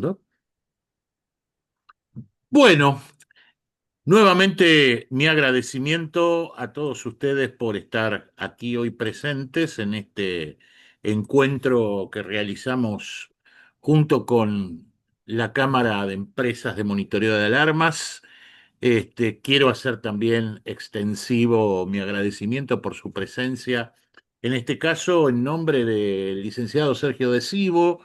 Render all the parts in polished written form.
grabando. Bueno, nuevamente mi agradecimiento a todos ustedes por estar aquí hoy presentes en este encuentro que realizamos junto con la Cámara de Empresas de Monitoreo de Alarmas. Quiero hacer también extensivo mi agradecimiento por su presencia, en este caso en nombre del licenciado Sergio Desivo,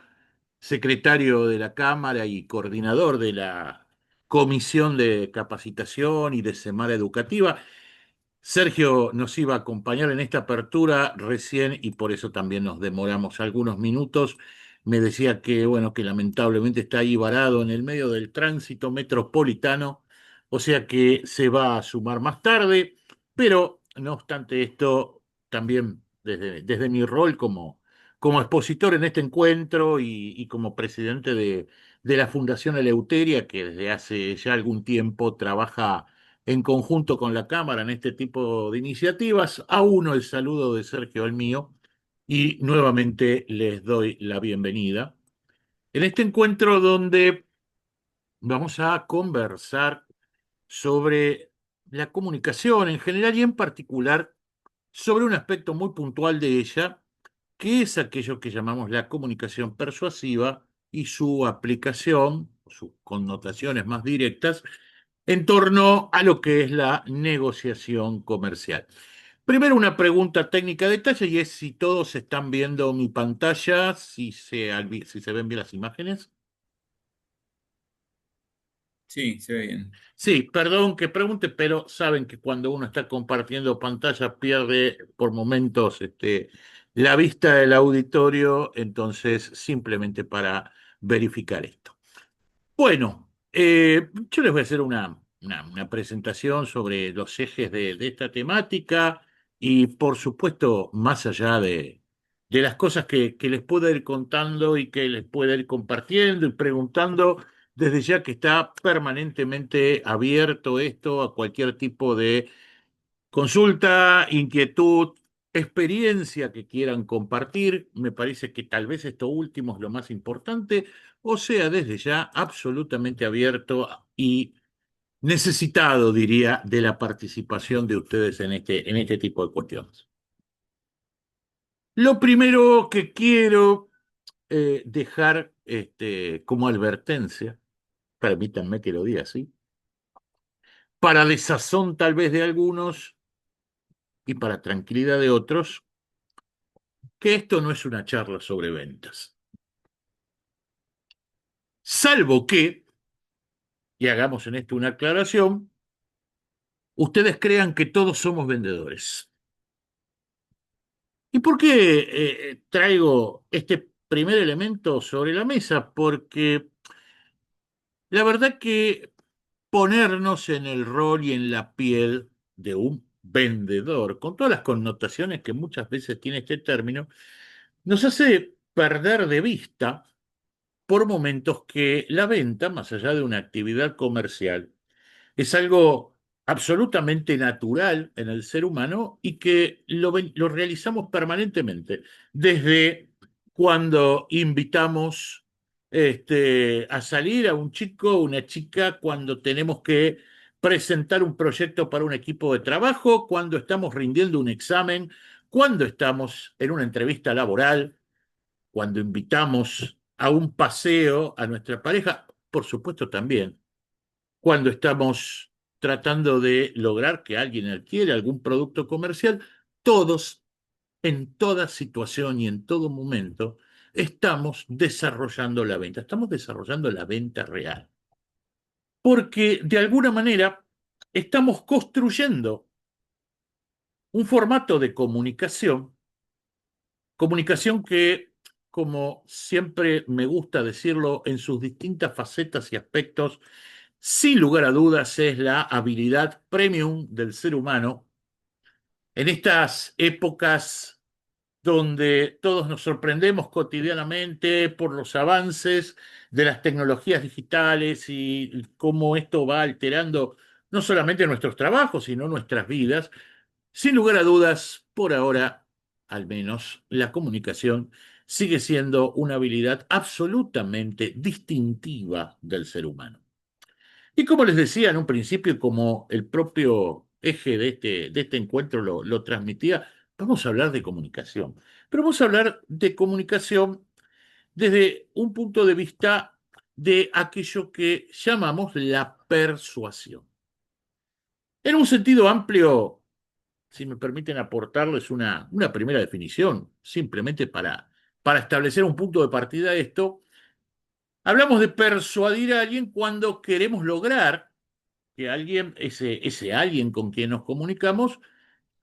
secretario de la Cámara y coordinador de la Comisión de Capacitación y de Semana Educativa. Sergio nos iba a acompañar en esta apertura recién y por eso también nos demoramos algunos minutos. Me decía que, bueno, que lamentablemente está ahí varado en el medio del tránsito metropolitano, o sea que se va a sumar más tarde, pero no obstante esto, también desde mi rol como expositor en este encuentro y como presidente de la Fundación Eleuteria, que desde hace ya algún tiempo trabaja en conjunto con la Cámara en este tipo de iniciativas. A uno el saludo de Sergio al mío y nuevamente les doy la bienvenida en este encuentro donde vamos a conversar sobre la comunicación en general y en particular sobre un aspecto muy puntual de ella, que es aquello que llamamos la comunicación persuasiva y su aplicación, sus connotaciones más directas, en torno a lo que es la negociación comercial. Primero una pregunta técnica de detalle y es si todos están viendo mi pantalla, si se ven bien las imágenes. Sí, se ve bien. Sí, perdón que pregunte, pero saben que cuando uno está compartiendo pantalla pierde por momentos la vista del auditorio, entonces simplemente para verificar esto. Bueno, yo les voy a hacer una presentación sobre los ejes de esta temática y por supuesto, más allá de las cosas que les puedo ir contando y que les puedo ir compartiendo y preguntando, desde ya que está permanentemente abierto esto a cualquier tipo de consulta, inquietud, experiencia que quieran compartir. Me parece que tal vez esto último es lo más importante, o sea, desde ya absolutamente abierto y necesitado, diría, de la participación de ustedes en este tipo de cuestiones. Lo primero que quiero dejar como advertencia, permítanme que lo diga así, para desazón tal vez de algunos y para tranquilidad de otros, que esto no es una charla sobre ventas. Salvo que, y hagamos en esto una aclaración, ustedes crean que todos somos vendedores. ¿Y por qué traigo este primer elemento sobre la mesa? Porque la verdad que ponernos en el rol y en la piel de un vendedor, con todas las connotaciones que muchas veces tiene este término, nos hace perder de vista por momentos que la venta, más allá de una actividad comercial, es algo absolutamente natural en el ser humano y que lo realizamos permanentemente, desde cuando invitamos a salir a un chico o una chica, cuando tenemos que presentar un proyecto para un equipo de trabajo, cuando estamos rindiendo un examen, cuando estamos en una entrevista laboral, cuando invitamos a un paseo a nuestra pareja, por supuesto también cuando estamos tratando de lograr que alguien adquiera algún producto comercial, todos, en toda situación y en todo momento, estamos desarrollando la venta, estamos desarrollando la venta real, porque de alguna manera estamos construyendo un formato de comunicación que, como siempre me gusta decirlo, en sus distintas facetas y aspectos, sin lugar a dudas es la habilidad premium del ser humano en estas épocas donde todos nos sorprendemos cotidianamente por los avances de las tecnologías digitales y cómo esto va alterando no solamente nuestros trabajos, sino nuestras vidas. Sin lugar a dudas, por ahora, al menos, la comunicación sigue siendo una habilidad absolutamente distintiva del ser humano. Y como les decía en un principio, como el propio eje de este encuentro lo transmitía, vamos a hablar de comunicación. Pero vamos a hablar de comunicación desde un punto de vista de aquello que llamamos la persuasión. En un sentido amplio, si me permiten aportarles una primera definición, simplemente para establecer un punto de partida de esto, hablamos de persuadir a alguien cuando queremos lograr que alguien, ese alguien con quien nos comunicamos,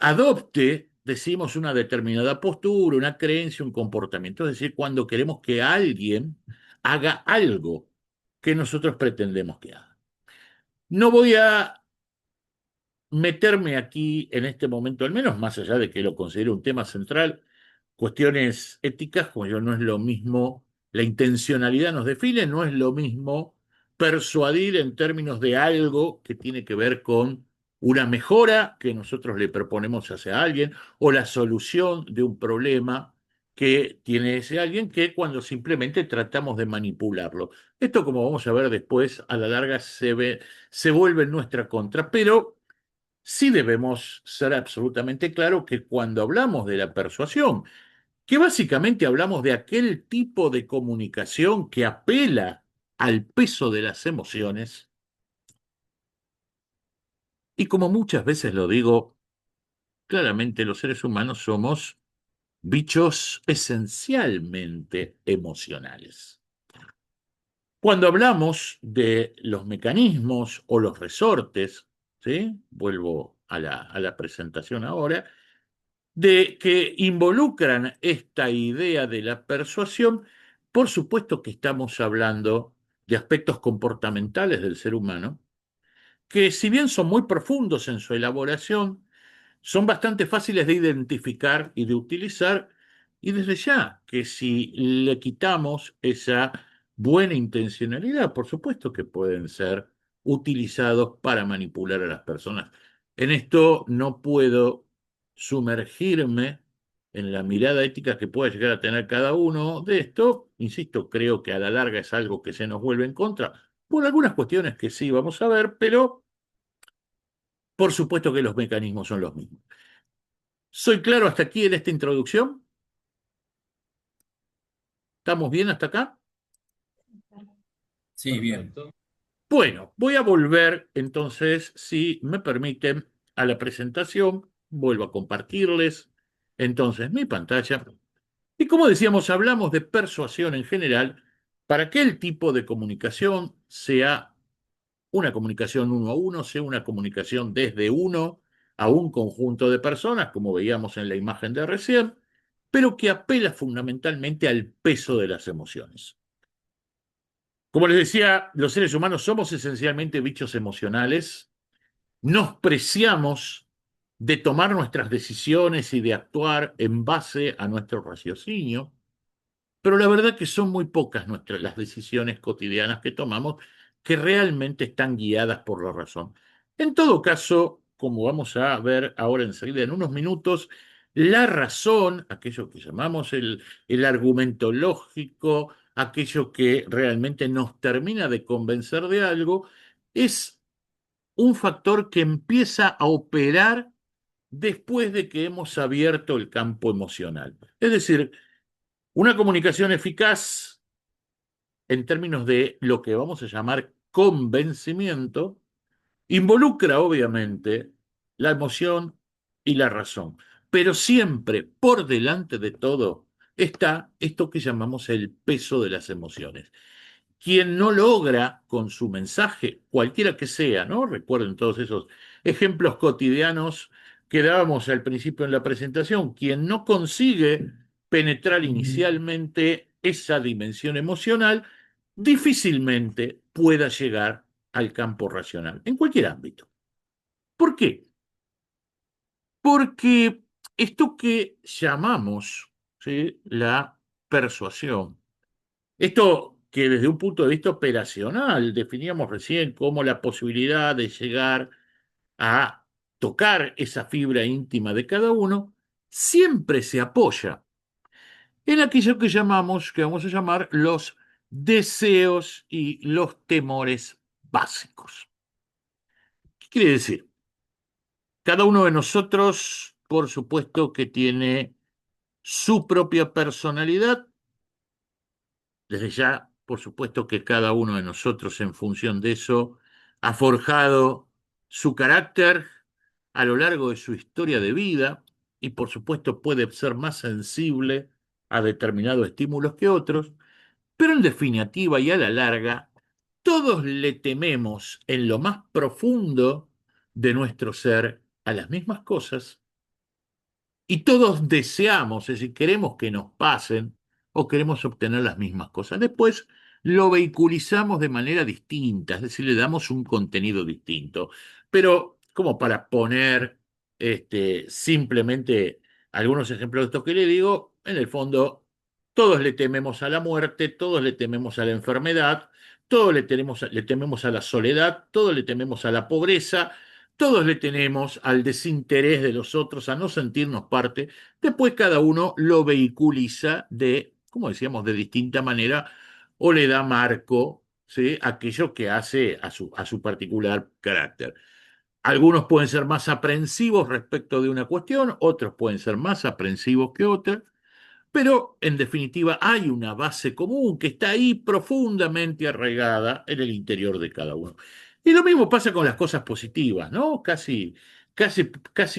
adopte, decimos, una determinada postura, una creencia, un comportamiento. Es decir, cuando queremos que alguien haga algo que nosotros pretendemos que haga. No voy a meterme aquí en este momento, al menos más allá de que lo considero un tema central, cuestiones éticas, como yo no es lo mismo, la intencionalidad nos define, no es lo mismo persuadir en términos de algo que tiene que ver con una mejora que nosotros le proponemos hacia alguien o la solución de un problema que tiene ese alguien que cuando simplemente tratamos de manipularlo. Esto, como vamos a ver después, a la larga se vuelve en nuestra contra, pero sí debemos ser absolutamente claros que cuando hablamos de la persuasión, que básicamente hablamos de aquel tipo de comunicación que apela al peso de las emociones, y como muchas veces lo digo, claramente los seres humanos somos bichos esencialmente emocionales. Cuando hablamos de los mecanismos o los resortes, ¿sí? Vuelvo a la presentación ahora, de que involucran esta idea de la persuasión, por supuesto que estamos hablando de aspectos comportamentales del ser humano, que si bien son muy profundos en su elaboración, son bastante fáciles de identificar y de utilizar, y desde ya que si le quitamos esa buena intencionalidad, por supuesto que pueden ser utilizados para manipular a las personas. En esto no puedo sumergirme en la mirada ética que pueda llegar a tener cada uno de esto. Insisto, creo que a la larga es algo que se nos vuelve en contra, por algunas cuestiones que sí vamos a ver, pero por supuesto que los mecanismos son los mismos. ¿Soy claro hasta aquí en esta introducción? ¿Estamos bien hasta acá? Sí, bien. Bueno, voy a volver entonces, si me permiten, a la presentación. Vuelvo a compartirles entonces mi pantalla. Y como decíamos, hablamos de persuasión en general para que el tipo de comunicación sea una comunicación uno a uno, sea una comunicación desde uno a un conjunto de personas, como veíamos en la imagen de recién, pero que apela fundamentalmente al peso de las emociones. Como les decía, los seres humanos somos esencialmente bichos emocionales, nos preciamos de tomar nuestras decisiones y de actuar en base a nuestro raciocinio, pero la verdad que son muy pocas las decisiones cotidianas que tomamos que realmente están guiadas por la razón. En todo caso, como vamos a ver ahora enseguida en unos minutos, la razón, aquello que llamamos el argumento lógico, aquello que realmente nos termina de convencer de algo, es un factor que empieza a operar después de que hemos abierto el campo emocional. Es decir, una comunicación eficaz en términos de lo que vamos a llamar convencimiento involucra obviamente la emoción y la razón, pero siempre por delante de todo está esto que llamamos el peso de las emociones. Quien no logra con su mensaje, cualquiera que sea, ¿no? Recuerden todos esos ejemplos cotidianos que dábamos al principio en la presentación, quien no consigue penetrar inicialmente esa dimensión emocional, difícilmente pueda llegar al campo racional, en cualquier ámbito. ¿Por qué? Porque esto que llamamos, ¿sí?, la persuasión, esto que desde un punto de vista operacional definíamos recién como la posibilidad de llegar a tocar esa fibra íntima de cada uno, siempre se apoya en aquello que llamamos, que vamos a llamar los deseos y los temores básicos. ¿Qué quiere decir? Cada uno de nosotros, por supuesto, que tiene su propia personalidad. Desde ya, por supuesto que cada uno de nosotros, en función de eso, ha forjado su carácter a lo largo de su historia de vida y, por supuesto, puede ser más sensible a determinados estímulos que otros, pero en definitiva y a la larga, todos le tememos en lo más profundo de nuestro ser a las mismas cosas y todos deseamos, es decir, queremos que nos pasen o queremos obtener las mismas cosas. Después lo vehiculizamos de manera distinta, es decir, le damos un contenido distinto. Pero como para poner simplemente algunos ejemplos de esto que le digo, en el fondo todos le tememos a la muerte, todos le tememos a la enfermedad, todos le tememos a la soledad, todos le tememos a la pobreza, todos le tenemos al desinterés de los otros, a no sentirnos parte. Después cada uno lo vehiculiza de, como decíamos, de distinta manera o le da marco, ¿sí?, aquello que hace a su particular carácter. Algunos pueden ser más aprensivos respecto de una cuestión, otros pueden ser más aprensivos que otros, pero en definitiva hay una base común que está ahí profundamente arraigada en el interior de cada uno. Y lo mismo pasa con las cosas positivas, ¿no? Casi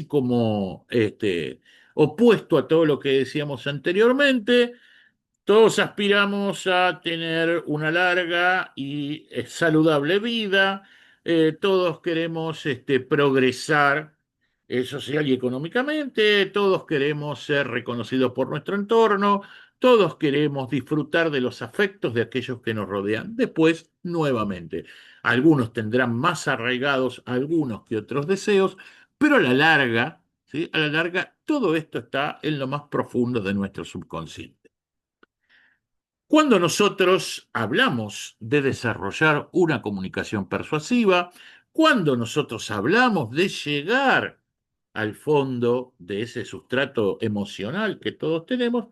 como opuesto a todo lo que decíamos anteriormente. Todos aspiramos a tener una larga y saludable vida. Todos queremos progresar social y económicamente. Todos queremos ser reconocidos por nuestro entorno. Todos queremos disfrutar de los afectos de aquellos que nos rodean. Después, nuevamente, algunos tendrán más arraigados algunos que otros deseos, pero a la larga, ¿sí?, a la larga, todo esto está en lo más profundo de nuestro subconsciente. Cuando nosotros hablamos de desarrollar una comunicación persuasiva, cuando nosotros hablamos de llegar al fondo de ese sustrato emocional que todos tenemos,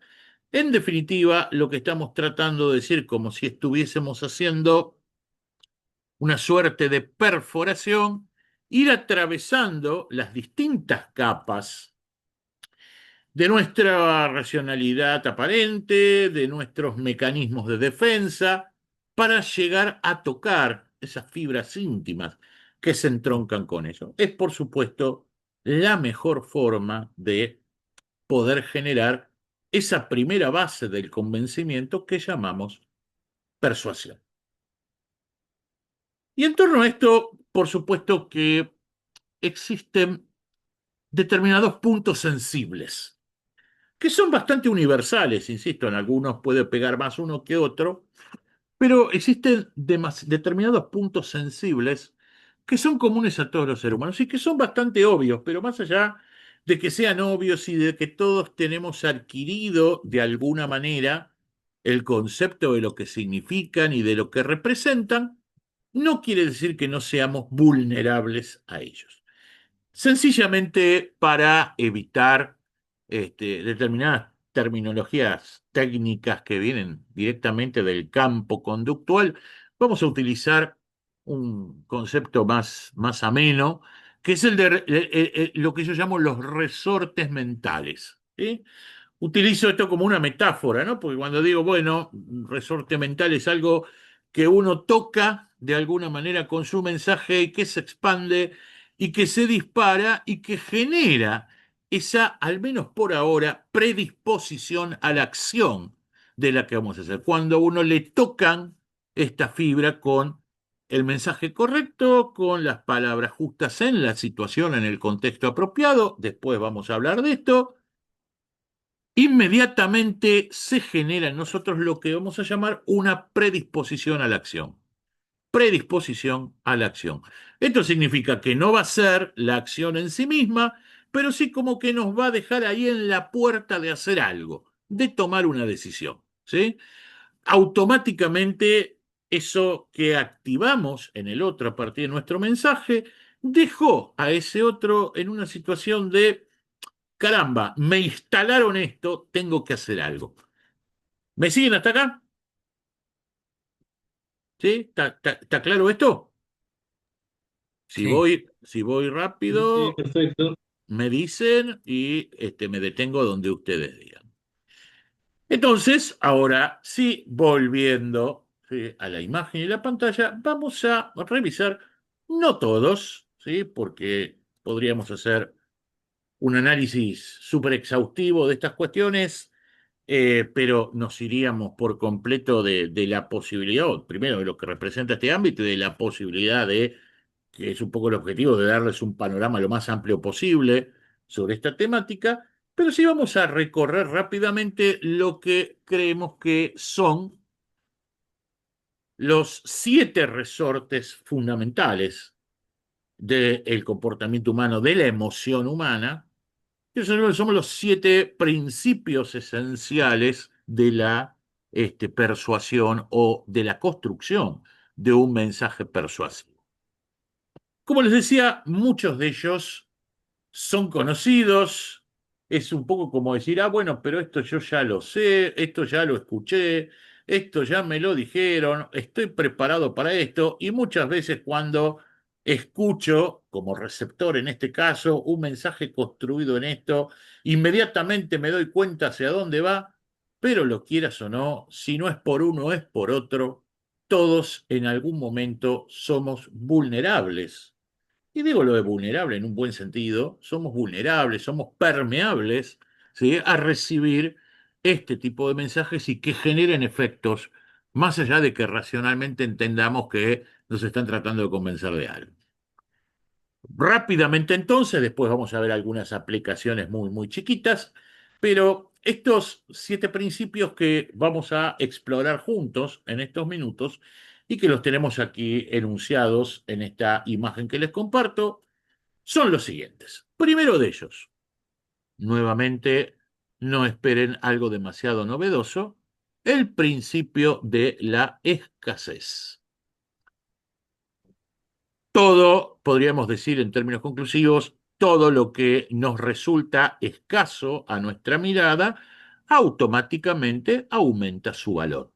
en definitiva, lo que estamos tratando de decir, como si estuviésemos haciendo una suerte de perforación, ir atravesando las distintas capas de nuestra racionalidad aparente, de nuestros mecanismos de defensa, para llegar a tocar esas fibras íntimas que se entroncan con eso. Es, por supuesto, la mejor forma de poder generar esa primera base del convencimiento que llamamos persuasión. Y en torno a esto, por supuesto que existen determinados puntos sensibles que son bastante universales, insisto, en algunos puede pegar más uno que otro, pero existen determinados puntos sensibles que son comunes a todos los seres humanos y que son bastante obvios, pero más allá de que sean obvios y de que todos tenemos adquirido de alguna manera el concepto de lo que significan y de lo que representan, no quiere decir que no seamos vulnerables a ellos. Sencillamente para evitar determinadas terminologías técnicas que vienen directamente del campo conductual, vamos a utilizar un concepto más ameno, que es el de lo que yo llamo los resortes mentales. ¿Sí? Utilizo esto como una metáfora, ¿no? Porque cuando digo, bueno, resorte mental es algo que uno toca de alguna manera con su mensaje y que se expande y que se dispara y que genera esa, al menos por ahora, predisposición a la acción de la que vamos a hacer. Cuando a uno le tocan esta fibra con el mensaje correcto, con las palabras justas en la situación, en el contexto apropiado, después vamos a hablar de esto, inmediatamente se genera en nosotros lo que vamos a llamar una predisposición a la acción. Predisposición a la acción. Esto significa que no va a ser la acción en sí misma, pero sí como que nos va a dejar ahí en la puerta de hacer algo, de tomar una decisión. ¿Sí? Automáticamente eso que activamos en el otro a partir de nuestro mensaje dejó a ese otro en una situación de caramba, me instalaron esto, tengo que hacer algo. ¿Me siguen hasta acá? ¿Sí? ¿Está claro esto? Sí, Si voy Sí, sí, rápido, perfecto. me dicen y me detengo donde ustedes digan. Entonces, ahora sí, volviendo, ¿sí?, a la imagen y la pantalla, vamos a revisar, no todos, ¿sí?, porque podríamos hacer un análisis súper exhaustivo de estas cuestiones, pero nos iríamos por completo de la posibilidad, o primero de lo que representa este ámbito y de la posibilidad de, que es un poco el objetivo, de darles un panorama lo más amplio posible sobre esta temática, pero sí vamos a recorrer rápidamente lo que creemos que son los 7 resortes fundamentales del comportamiento humano, de la emoción humana. Esos somos los 7 principios esenciales de la persuasión o de la construcción de un mensaje persuasivo. Como les decía, muchos de ellos son conocidos, es un poco como decir, ah, bueno, pero esto yo ya lo sé, esto ya lo escuché, esto ya me lo dijeron, estoy preparado para esto, y muchas veces cuando escucho, como receptor en este caso, un mensaje construido en esto, inmediatamente me doy cuenta hacia dónde va, pero lo quieras o no, si no es por uno, es por otro, todos en algún momento somos vulnerables. Y digo lo de vulnerable en un buen sentido, somos vulnerables, somos permeables, ¿sí?, a recibir este tipo de mensajes y que generen efectos, más allá de que racionalmente entendamos que nos están tratando de convencer de algo. Rápidamente entonces, después vamos a ver algunas aplicaciones muy, muy chiquitas, pero estos 7 principios que vamos a explorar juntos en estos minutos y que los tenemos aquí enunciados en esta imagen que les comparto, son los siguientes. Primero de ellos, nuevamente, no esperen algo demasiado novedoso, el principio de la escasez. Todo, podríamos decir en términos conclusivos, todo lo que nos resulta escaso a nuestra mirada, automáticamente aumenta su valor.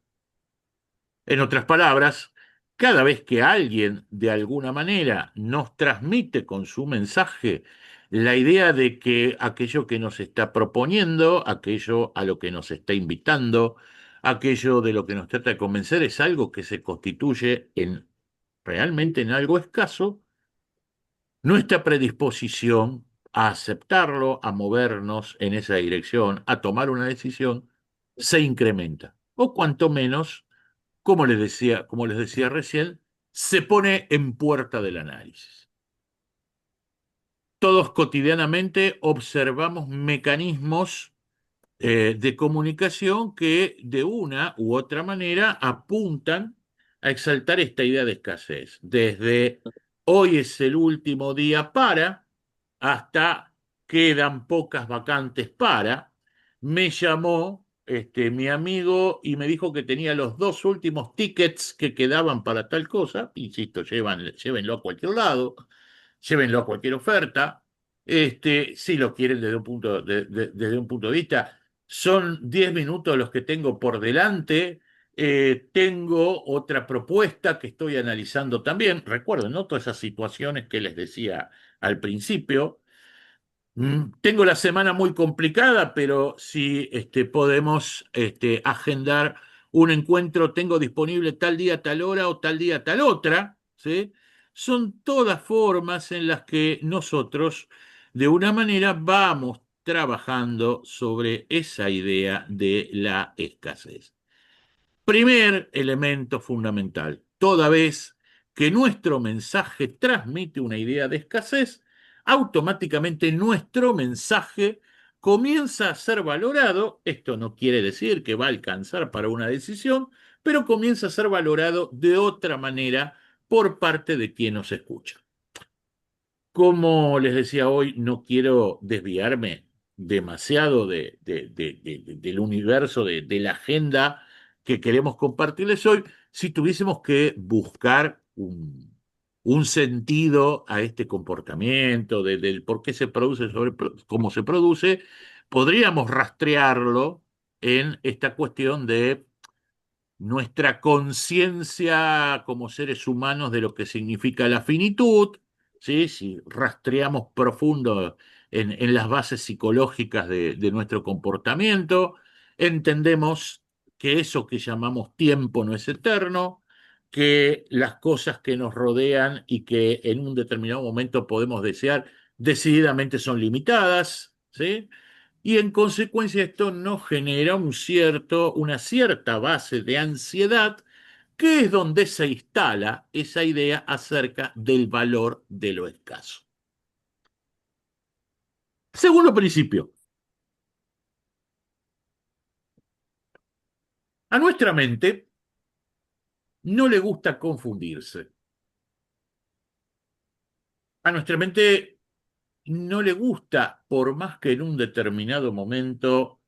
En otras palabras, cada vez que alguien de alguna manera nos transmite con su mensaje la idea de que aquello que nos está proponiendo, aquello a lo que nos está invitando, aquello de lo que nos trata de convencer es algo que se constituye en realmente en algo escaso, nuestra predisposición a aceptarlo, a movernos en esa dirección, a tomar una decisión, se incrementa. O cuanto menos, como les decía recién, se pone en puerta del análisis. Todos cotidianamente observamos mecanismos de comunicación que de una u otra manera apuntan a exaltar esta idea de escasez. Desde hoy es el último día para, hasta quedan pocas vacantes para. Me llamó mi amigo y me dijo que tenía los 2 últimos tickets que quedaban para tal cosa. Insisto, llévenlo a cualquier lado, llévenlo a cualquier oferta. Si lo quieren desde un punto de vista, son 10 minutos los que tengo por delante. Tengo otra propuesta que estoy analizando también. Recuerden, ¿no?, todas esas situaciones que les decía al principio. Tengo la semana muy complicada, pero si podemos agendar un encuentro, tengo disponible tal día, tal hora o tal día, tal otra, ¿sí? Son todas formas en las que nosotros, de una manera, vamos trabajando sobre esa idea de la escasez. Primer elemento fundamental, toda vez que nuestro mensaje transmite una idea de escasez, automáticamente nuestro mensaje comienza a ser valorado. Esto no quiere decir que va a alcanzar para una decisión, pero comienza a ser valorado de otra manera por parte de quien nos escucha. Como les decía hoy, no quiero desviarme demasiado del universo, de la agenda que queremos compartirles hoy. Si tuviésemos que buscar un sentido a este comportamiento, del por qué se produce, cómo se produce, podríamos rastrearlo en esta cuestión de nuestra conciencia como seres humanos de lo que significa la finitud, ¿sí? Si rastreamos profundo en las bases psicológicas de nuestro comportamiento, entendemos que eso que llamamos tiempo no es eterno, que las cosas que nos rodean y que en un determinado momento podemos desear decididamente son limitadas, ¿sí? Y en consecuencia esto nos genera una cierta base de ansiedad, que es donde se instala esa idea acerca del valor de lo escaso. Segundo principio, a nuestra mente no le gusta confundirse. A nuestra mente no le gusta, por más que en un determinado momento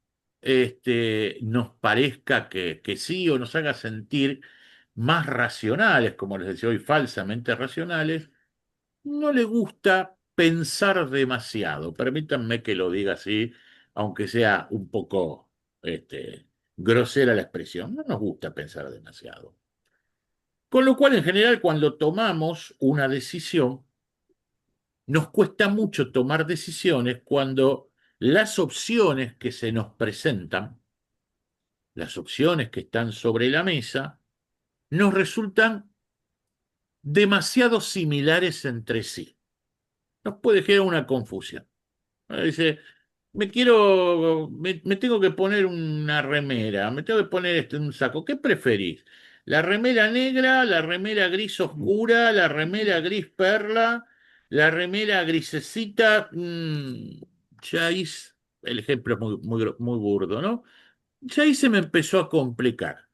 nos parezca que sí o nos haga sentir más racionales, como les decía hoy, falsamente racionales, no le gusta pensar demasiado. Permítanme que lo diga así, aunque sea un poco grosera la expresión. No nos gusta pensar demasiado. Con lo cual, en general, cuando tomamos una decisión, nos cuesta mucho tomar decisiones cuando las opciones que se nos presentan, las opciones que están sobre la mesa, nos resultan demasiado similares entre sí. Nos puede generar una confusión. Dice, me tengo que poner una remera, me tengo que poner un saco. ¿Qué preferís? ¿La remera negra, la remera gris oscura, la remera gris perla, la remera grisecita? Ya ahí, el ejemplo es muy burdo, ¿no? Ya ahí se me empezó a complicar.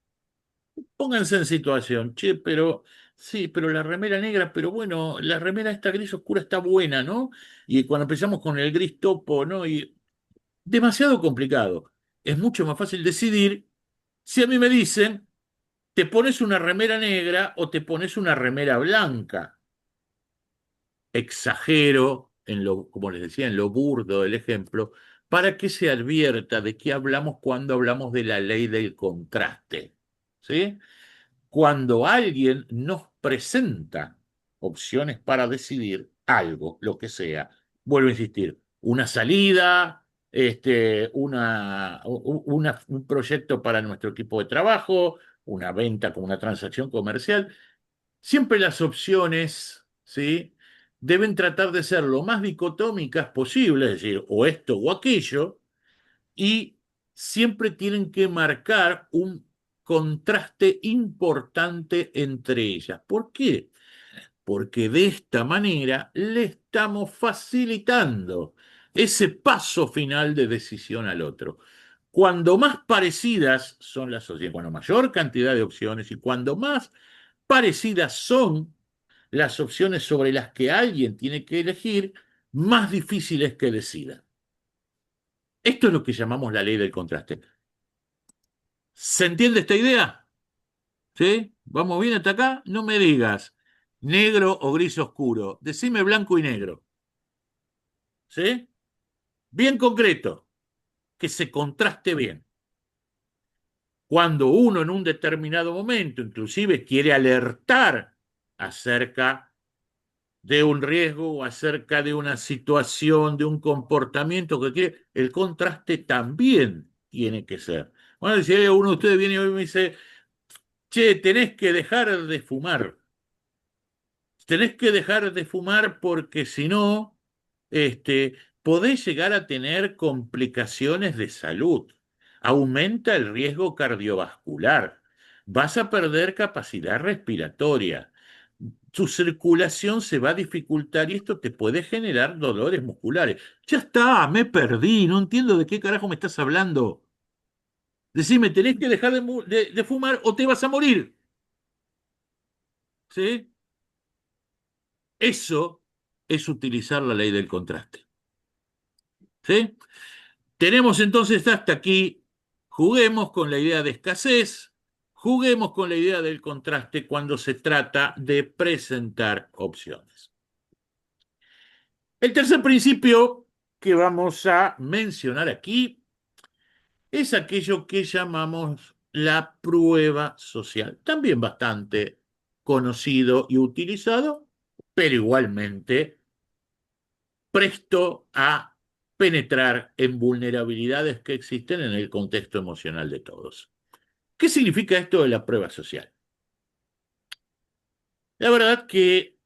Pónganse en situación, che, pero sí, pero la remera negra, pero bueno, la remera esta gris oscura está buena, ¿no? Y cuando empezamos con el gris topo, ¿no? Y demasiado complicado. Es mucho más fácil decidir si a mí me dicen, te pones una remera negra o te pones una remera blanca. Exagero en lo, como les decía, en lo burdo del ejemplo, para que se advierta de qué hablamos cuando hablamos de la ley del contraste. ¿Sí? Cuando alguien nos presenta opciones para decidir algo, lo que sea, vuelvo a insistir, una salida, un proyecto para nuestro equipo de trabajo, una venta como una transacción comercial, siempre las opciones, ¿sí? Deben tratar de ser lo más dicotómicas posible, es decir, o esto o aquello, y siempre tienen que marcar un contraste importante entre ellas. ¿Por qué? Porque de esta manera le estamos facilitando ese paso final de decisión al otro. Cuando más parecidas son las opciones, cuando mayor cantidad de opciones y cuando más parecidas son las opciones sobre las que alguien tiene que elegir, más difícil es que decida. Esto es lo que llamamos la ley del contraste. ¿Se entiende esta idea? ¿Sí? ¿Vamos bien hasta acá? No me digas negro o gris oscuro. Decime blanco y negro. ¿Sí? Bien concreto. Que se contraste bien. Cuando uno en un determinado momento inclusive quiere alertar acerca de un riesgo o acerca de una situación, de un comportamiento que quiere, el contraste también tiene que ser. Bueno, si uno de ustedes viene hoy y me dice, che, tenés que dejar de fumar porque si no, podés llegar a tener complicaciones de salud. Aumenta el riesgo cardiovascular. Vas a perder capacidad respiratoria. Tu circulación se va a dificultar y esto te puede generar dolores musculares. Ya está, me perdí, no entiendo de qué carajo me estás hablando. Decime, tenés que dejar de fumar o te vas a morir. ¿Sí? Eso es utilizar la ley del contraste. ¿Sí? Tenemos entonces hasta aquí, juguemos con la idea de escasez, juguemos con la idea del contraste cuando se trata de presentar opciones. El tercer principio que vamos a mencionar aquí es aquello que llamamos la prueba social, también bastante conocido y utilizado, pero igualmente presto a penetrar en vulnerabilidades que existen en el contexto emocional de todos. ¿Qué significa esto de la prueba social? La verdad que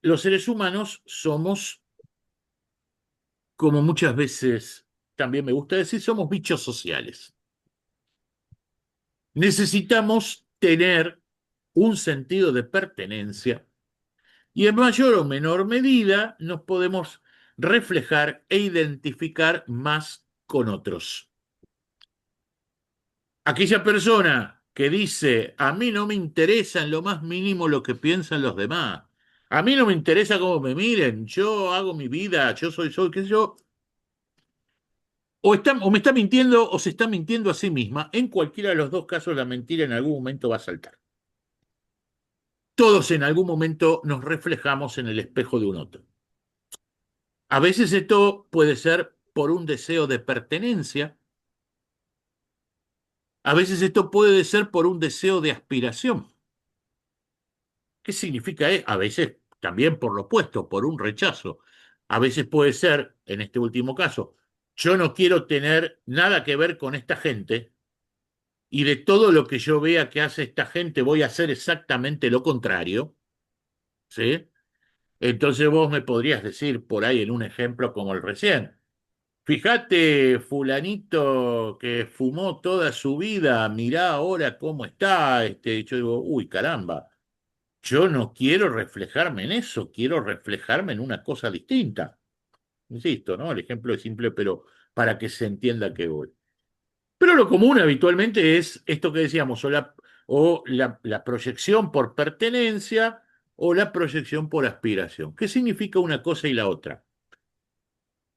los seres humanos somos, como muchas veces también me gusta decir, somos bichos sociales. Necesitamos tener un sentido de pertenencia y en mayor o menor medida nos podemos reflejar e identificar más con otros. Aquella persona que dice, a mí no me interesa en lo más mínimo lo que piensan los demás, a mí no me interesa cómo me miren, yo hago mi vida, yo soy, qué sé yo, o me está mintiendo o se está mintiendo a sí misma. En cualquiera de los dos casos la mentira en algún momento va a saltar. Todos en algún momento nos reflejamos en el espejo de un otro. A veces esto puede ser por un deseo de pertenencia, a veces esto puede ser por un deseo de aspiración. ¿Qué significa? A veces también por lo opuesto, por un rechazo. A veces puede ser, en este último caso, yo no quiero tener nada que ver con esta gente y de todo lo que yo vea que hace esta gente voy a hacer exactamente lo contrario, ¿sí? Entonces vos me podrías decir por ahí en un ejemplo como el recién, fíjate, fulanito que fumó toda su vida, mirá ahora cómo está, yo digo, uy, caramba, yo no quiero reflejarme en eso, quiero reflejarme en una cosa distinta. Insisto, ¿no? El ejemplo es simple, pero para que se entienda que voy. Pero lo común habitualmente es esto que decíamos, o la proyección por pertenencia o la proyección por aspiración. ¿Qué significa una cosa y la otra?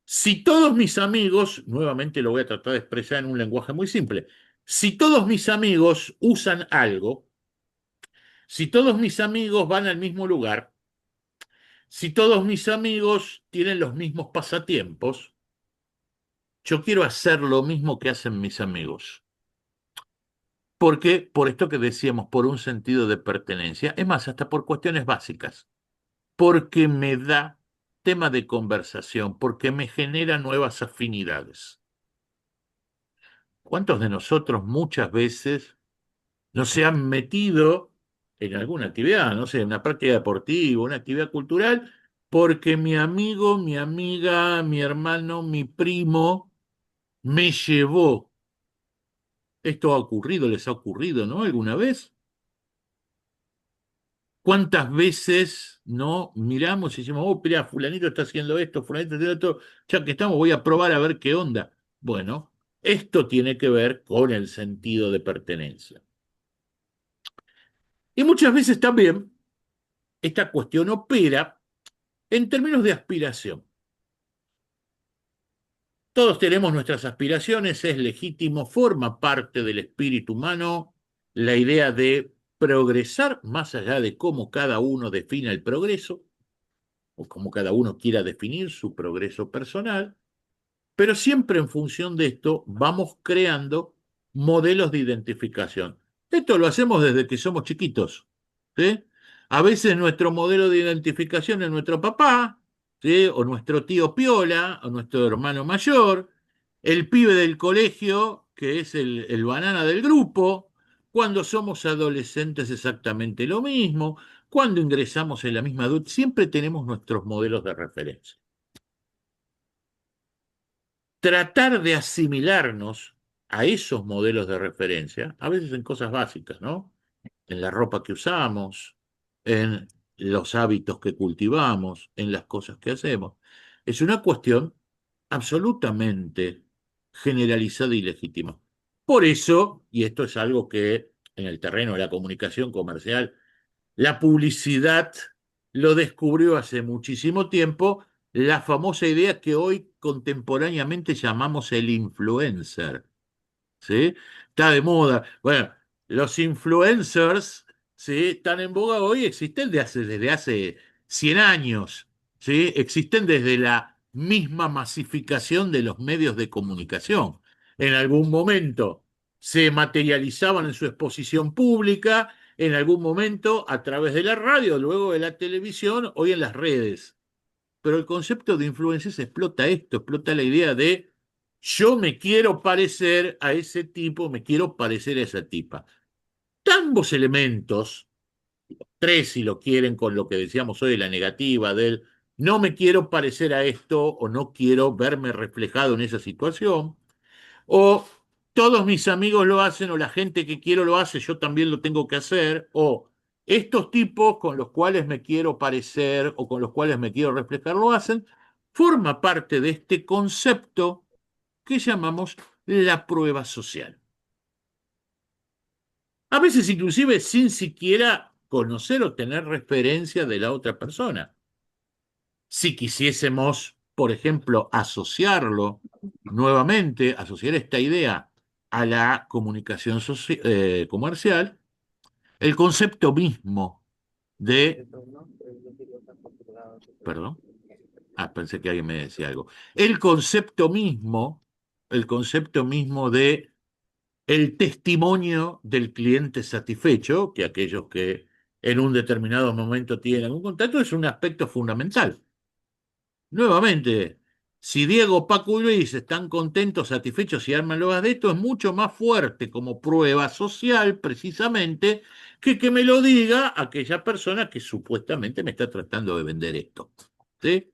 Si todos mis amigos, nuevamente lo voy a tratar de expresar en un lenguaje muy simple, si todos mis amigos usan algo, si todos mis amigos van al mismo lugar, si todos mis amigos tienen los mismos pasatiempos, yo quiero hacer lo mismo que hacen mis amigos. ¿Por qué? Por esto que decíamos, por un sentido de pertenencia. Es más, hasta por cuestiones básicas. Porque me da tema de conversación, porque me genera nuevas afinidades. ¿Cuántos de nosotros muchas veces no se han metido en alguna actividad, no sé, en una práctica deportiva, una actividad cultural, porque mi amigo, mi amiga, mi hermano, mi primo me llevó? Esto ha ocurrido, les ha ocurrido, ¿no? ¿Alguna vez? ¿Cuántas veces no miramos y decimos, oh, mira, fulanito está haciendo esto, fulanito está haciendo esto, ya que estamos, voy a probar a ver qué onda? Bueno, esto tiene que ver con el sentido de pertenencia. Y muchas veces también esta cuestión opera en términos de aspiración. Todos tenemos nuestras aspiraciones, es legítimo, forma parte del espíritu humano la idea de progresar más allá de cómo cada uno define el progreso o cómo cada uno quiera definir su progreso personal, pero siempre en función de esto vamos creando modelos de identificación. Esto lo hacemos desde que somos chiquitos, ¿sí? A veces nuestro modelo de identificación es nuestro papá, ¿sí? O nuestro tío Piola, o nuestro hermano mayor, el pibe del colegio, que es el banana del grupo. Cuando somos adolescentes exactamente lo mismo, cuando ingresamos en la misma adultez, siempre tenemos nuestros modelos de referencia. Tratar de asimilarnos a esos modelos de referencia, a veces en cosas básicas, ¿no? En la ropa que usamos, en los hábitos que cultivamos, en las cosas que hacemos. Es una cuestión absolutamente generalizada y legítima. Por eso, y esto es algo que en el terreno de la comunicación comercial, la publicidad lo descubrió hace muchísimo tiempo, la famosa idea que hoy contemporáneamente llamamos el influencer, ¿sí? Está de moda. Bueno, los influencers, ¿sí? Están en boga hoy, existen desde hace 100 años, ¿sí? Existen desde la misma masificación de los medios de comunicación. en algún momento se materializaban en su exposición pública, en algún momento a través de la radio, luego de la televisión, hoy en las redes. Pero el concepto de influencers explota esto, explota la idea de yo me quiero parecer a ese tipo, me quiero parecer a esa tipa. Ambos elementos, tres si lo quieren, con lo que decíamos hoy de la negativa, del no me quiero parecer a esto o no quiero verme reflejado en esa situación, o todos mis amigos lo hacen o la gente que quiero lo hace, yo también lo tengo que hacer, o estos tipos con los cuales me quiero parecer o con los cuales me quiero reflejar lo hacen, forma parte de este concepto que llamamos la prueba social. A veces inclusive sin siquiera conocer o tener referencia de la otra persona. Si quisiésemos, por ejemplo, asociarlo nuevamente, asociar esta idea a la comunicación comercial, el concepto mismo de, perdón, pensé que alguien me decía algo, el concepto mismo, el concepto mismo de el testimonio del cliente satisfecho, que aquellos que en un determinado momento tienen algún contacto, es un aspecto fundamental. Nuevamente, si Diego, Paco y Luis están contentos, satisfechos y arman loas de esto, es mucho más fuerte como prueba social, precisamente, que me lo diga aquella persona que supuestamente me está tratando de vender esto. ¿Sí?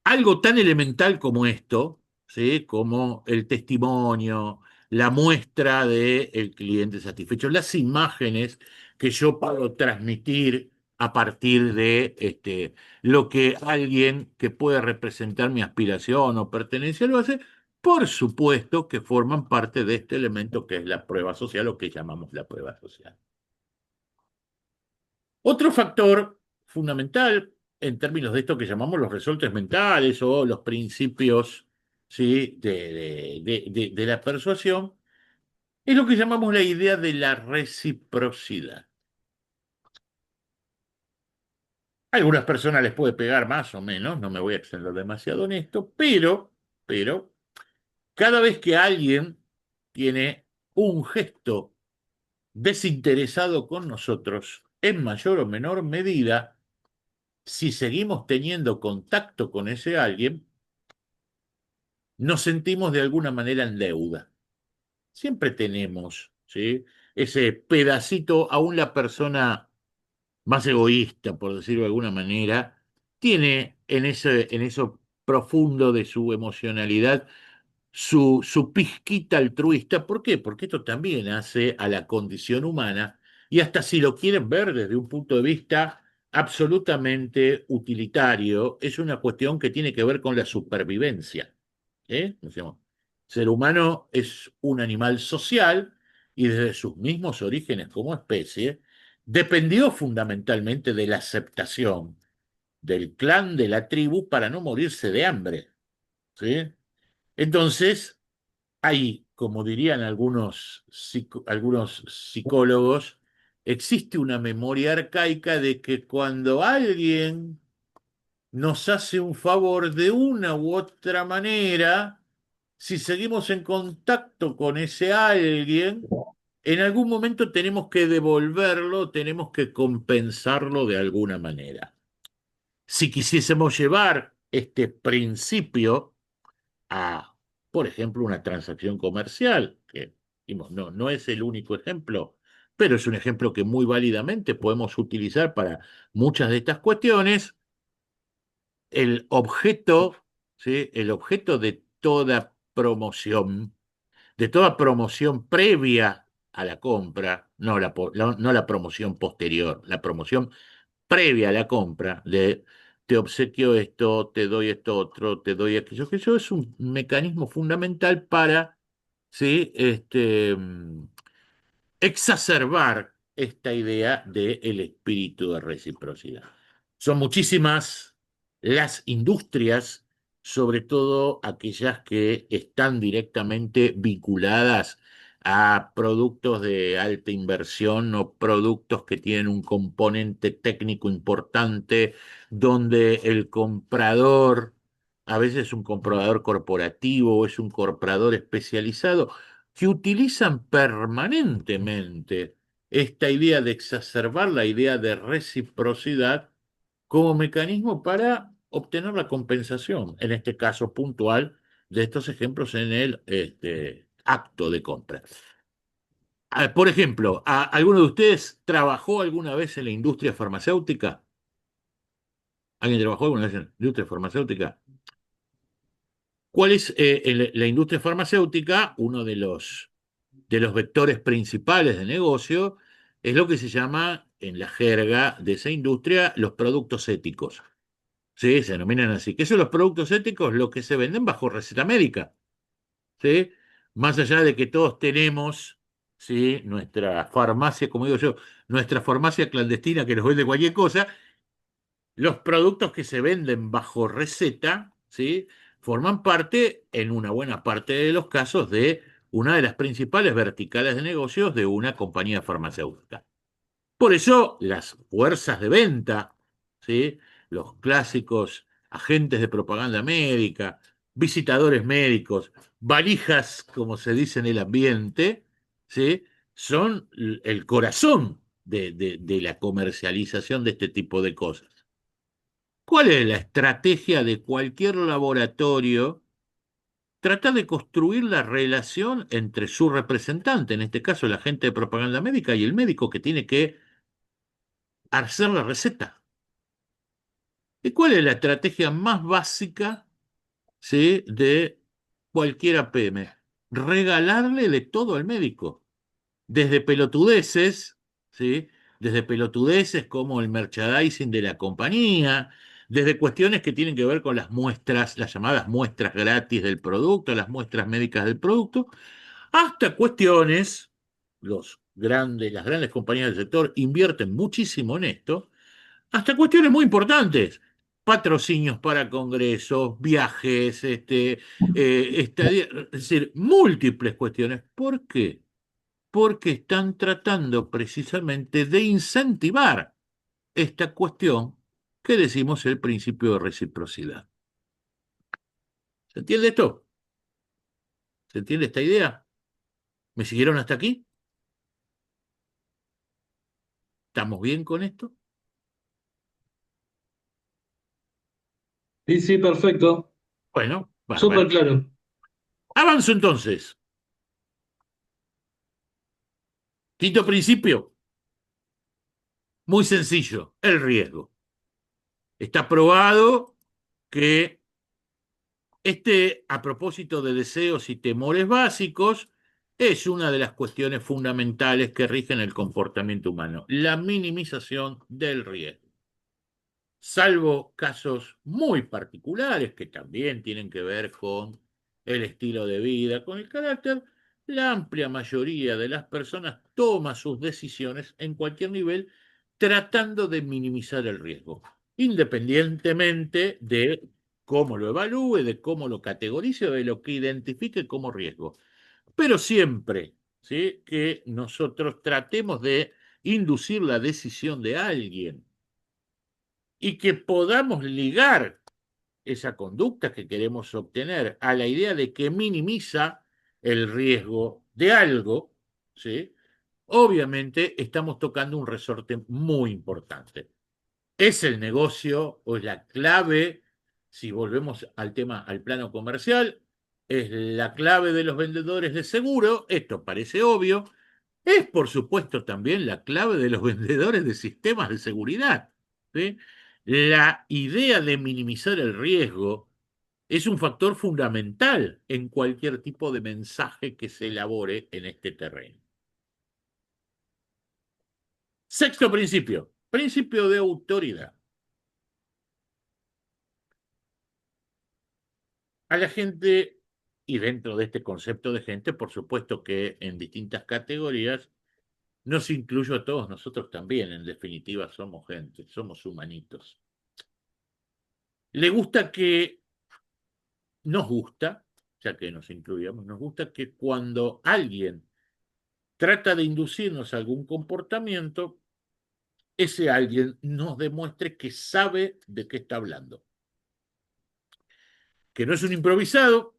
Algo tan elemental como esto, ¿sí? Como el testimonio, la muestra del cliente satisfecho, las imágenes que yo puedo transmitir a partir de lo que alguien que puede representar mi aspiración o pertenencia lo hace, por supuesto que forman parte de este elemento que es la prueba social o que llamamos la prueba social. Otro factor fundamental en términos de esto que llamamos los resortes mentales o los principios, ¿sí? de la persuasión es lo que llamamos la idea de la reciprocidad. A algunas personas les puede pegar más o menos, no me voy a extender demasiado en esto, pero cada vez que alguien tiene un gesto desinteresado con nosotros, en mayor o menor medida, si seguimos teniendo contacto con ese alguien, nos sentimos de alguna manera en deuda. Siempre tenemos, ¿sí? Ese pedacito, aún la persona más egoísta, por decirlo de alguna manera, tiene en eso profundo de su emocionalidad su pizquita altruista. ¿Por qué? Porque esto también hace a la condición humana, y hasta si lo quieren ver desde un punto de vista absolutamente utilitario, es una cuestión que tiene que ver con la supervivencia. Decimos, el ser humano es un animal social y desde sus mismos orígenes como especie, dependió fundamentalmente de la aceptación del clan de la tribu para no morirse de hambre. ¿Sí? Entonces, hay, como dirían algunos psicólogos, existe una memoria arcaica de que cuando alguien nos hace un favor de una u otra manera, si seguimos en contacto con ese alguien, en algún momento tenemos que devolverlo, tenemos que compensarlo de alguna manera. Si quisiésemos llevar este principio a, por ejemplo, una transacción comercial, que digamos, no es el único ejemplo, pero es un ejemplo que muy válidamente podemos utilizar para muchas de estas cuestiones. El objeto, ¿sí? El objeto de toda promoción previa a la compra, no la promoción posterior, la promoción previa a la compra de te obsequio esto, te doy esto otro, te doy aquello, que eso es un mecanismo fundamental para, ¿sí? Exacerbar esta idea del espíritu de reciprocidad. Son muchísimas las industrias, sobre todo aquellas que están directamente vinculadas a productos de alta inversión o productos que tienen un componente técnico importante, donde el comprador a veces un comprador corporativo o es un comprador especializado, que utilizan permanentemente esta idea de exacerbar la idea de reciprocidad como mecanismo para obtener la compensación, en este caso puntual de estos ejemplos en el acto de compra. Por ejemplo, ¿alguno de ustedes trabajó alguna vez en la industria farmacéutica? ¿Alguien trabajó alguna vez en la industria farmacéutica? ¿Cuál es la industria farmacéutica? Uno de los vectores principales de negocio es lo que se llama, en la jerga de esa industria, los productos éticos. Sí, se denominan así. ¿Qué son los productos éticos? Los que se venden bajo receta médica. ¿Sí? Más allá de que todos tenemos, ¿sí?, nuestra farmacia, como digo yo, nuestra farmacia clandestina que nos vende cualquier cosa, los productos que se venden bajo receta, ¿sí?, forman parte, en una buena parte de los casos, de una de las principales verticales de negocios de una compañía farmacéutica. Por eso las fuerzas de venta, ¿sí?, los clásicos agentes de propaganda médica, visitadores médicos, valijas, como se dice en el ambiente, ¿sí?, son el corazón de la comercialización de este tipo de cosas. ¿Cuál es la estrategia de cualquier laboratorio? Tratar de construir la relación entre su representante, en este caso el agente de propaganda médica, y el médico que tiene que hacer la receta. ¿Y cuál es la estrategia más básica, ¿sí?, de cualquier APM? Regalarle de todo al médico, desde pelotudeces, ¿sí?, desde pelotudeces como el merchandising de la compañía, desde cuestiones que tienen que ver con las muestras, las llamadas muestras gratis del producto, las muestras médicas del producto, hasta cuestiones, las grandes compañías del sector invierten muchísimo en esto, hasta cuestiones muy importantes, patrocinios para congresos, viajes, es decir, múltiples cuestiones. ¿Por qué? Porque están tratando precisamente de incentivar esta cuestión que decimos el principio de reciprocidad. ¿Se entiende esto? ¿Se entiende esta idea? ¿Me siguieron hasta aquí? ¿Estamos bien con esto? Sí, sí, perfecto. Bueno, Súper bárbaro. claro. Avanzo entonces. Quinto principio, muy sencillo, el riesgo. Está probado que a propósito de deseos y temores básicos, es una de las cuestiones fundamentales que rigen el comportamiento humano, la minimización del riesgo. Salvo casos muy particulares que también tienen que ver con el estilo de vida, con el carácter, la amplia mayoría de las personas toma sus decisiones en cualquier nivel tratando de minimizar el riesgo, independientemente de cómo lo evalúe, de cómo lo categorice o de lo que identifique como riesgo. Pero siempre, ¿sí?, que nosotros tratemos de inducir la decisión de alguien y que podamos ligar esa conducta que queremos obtener a la idea de que minimiza el riesgo de algo, ¿sí?, obviamente estamos tocando un resorte muy importante. ¿Es el negocio o es la clave? Si volvemos al tema, al plano comercial, es la clave de los vendedores de seguro, esto parece obvio, es por supuesto también la clave de los vendedores de sistemas de seguridad, ¿sí? La idea de minimizar el riesgo es un factor fundamental en cualquier tipo de mensaje que se elabore en este terreno. Sexto principio, principio de autoridad. A la gente, y dentro de este concepto de gente, por supuesto que en distintas categorías, nos incluyo a todos nosotros también, en definitiva somos gente, somos humanitos. Le gusta que, nos gusta, ya que nos incluyamos, nos gusta que cuando alguien trata de inducirnos a algún comportamiento, ese alguien nos demuestre que sabe de qué está hablando. que no es un improvisado,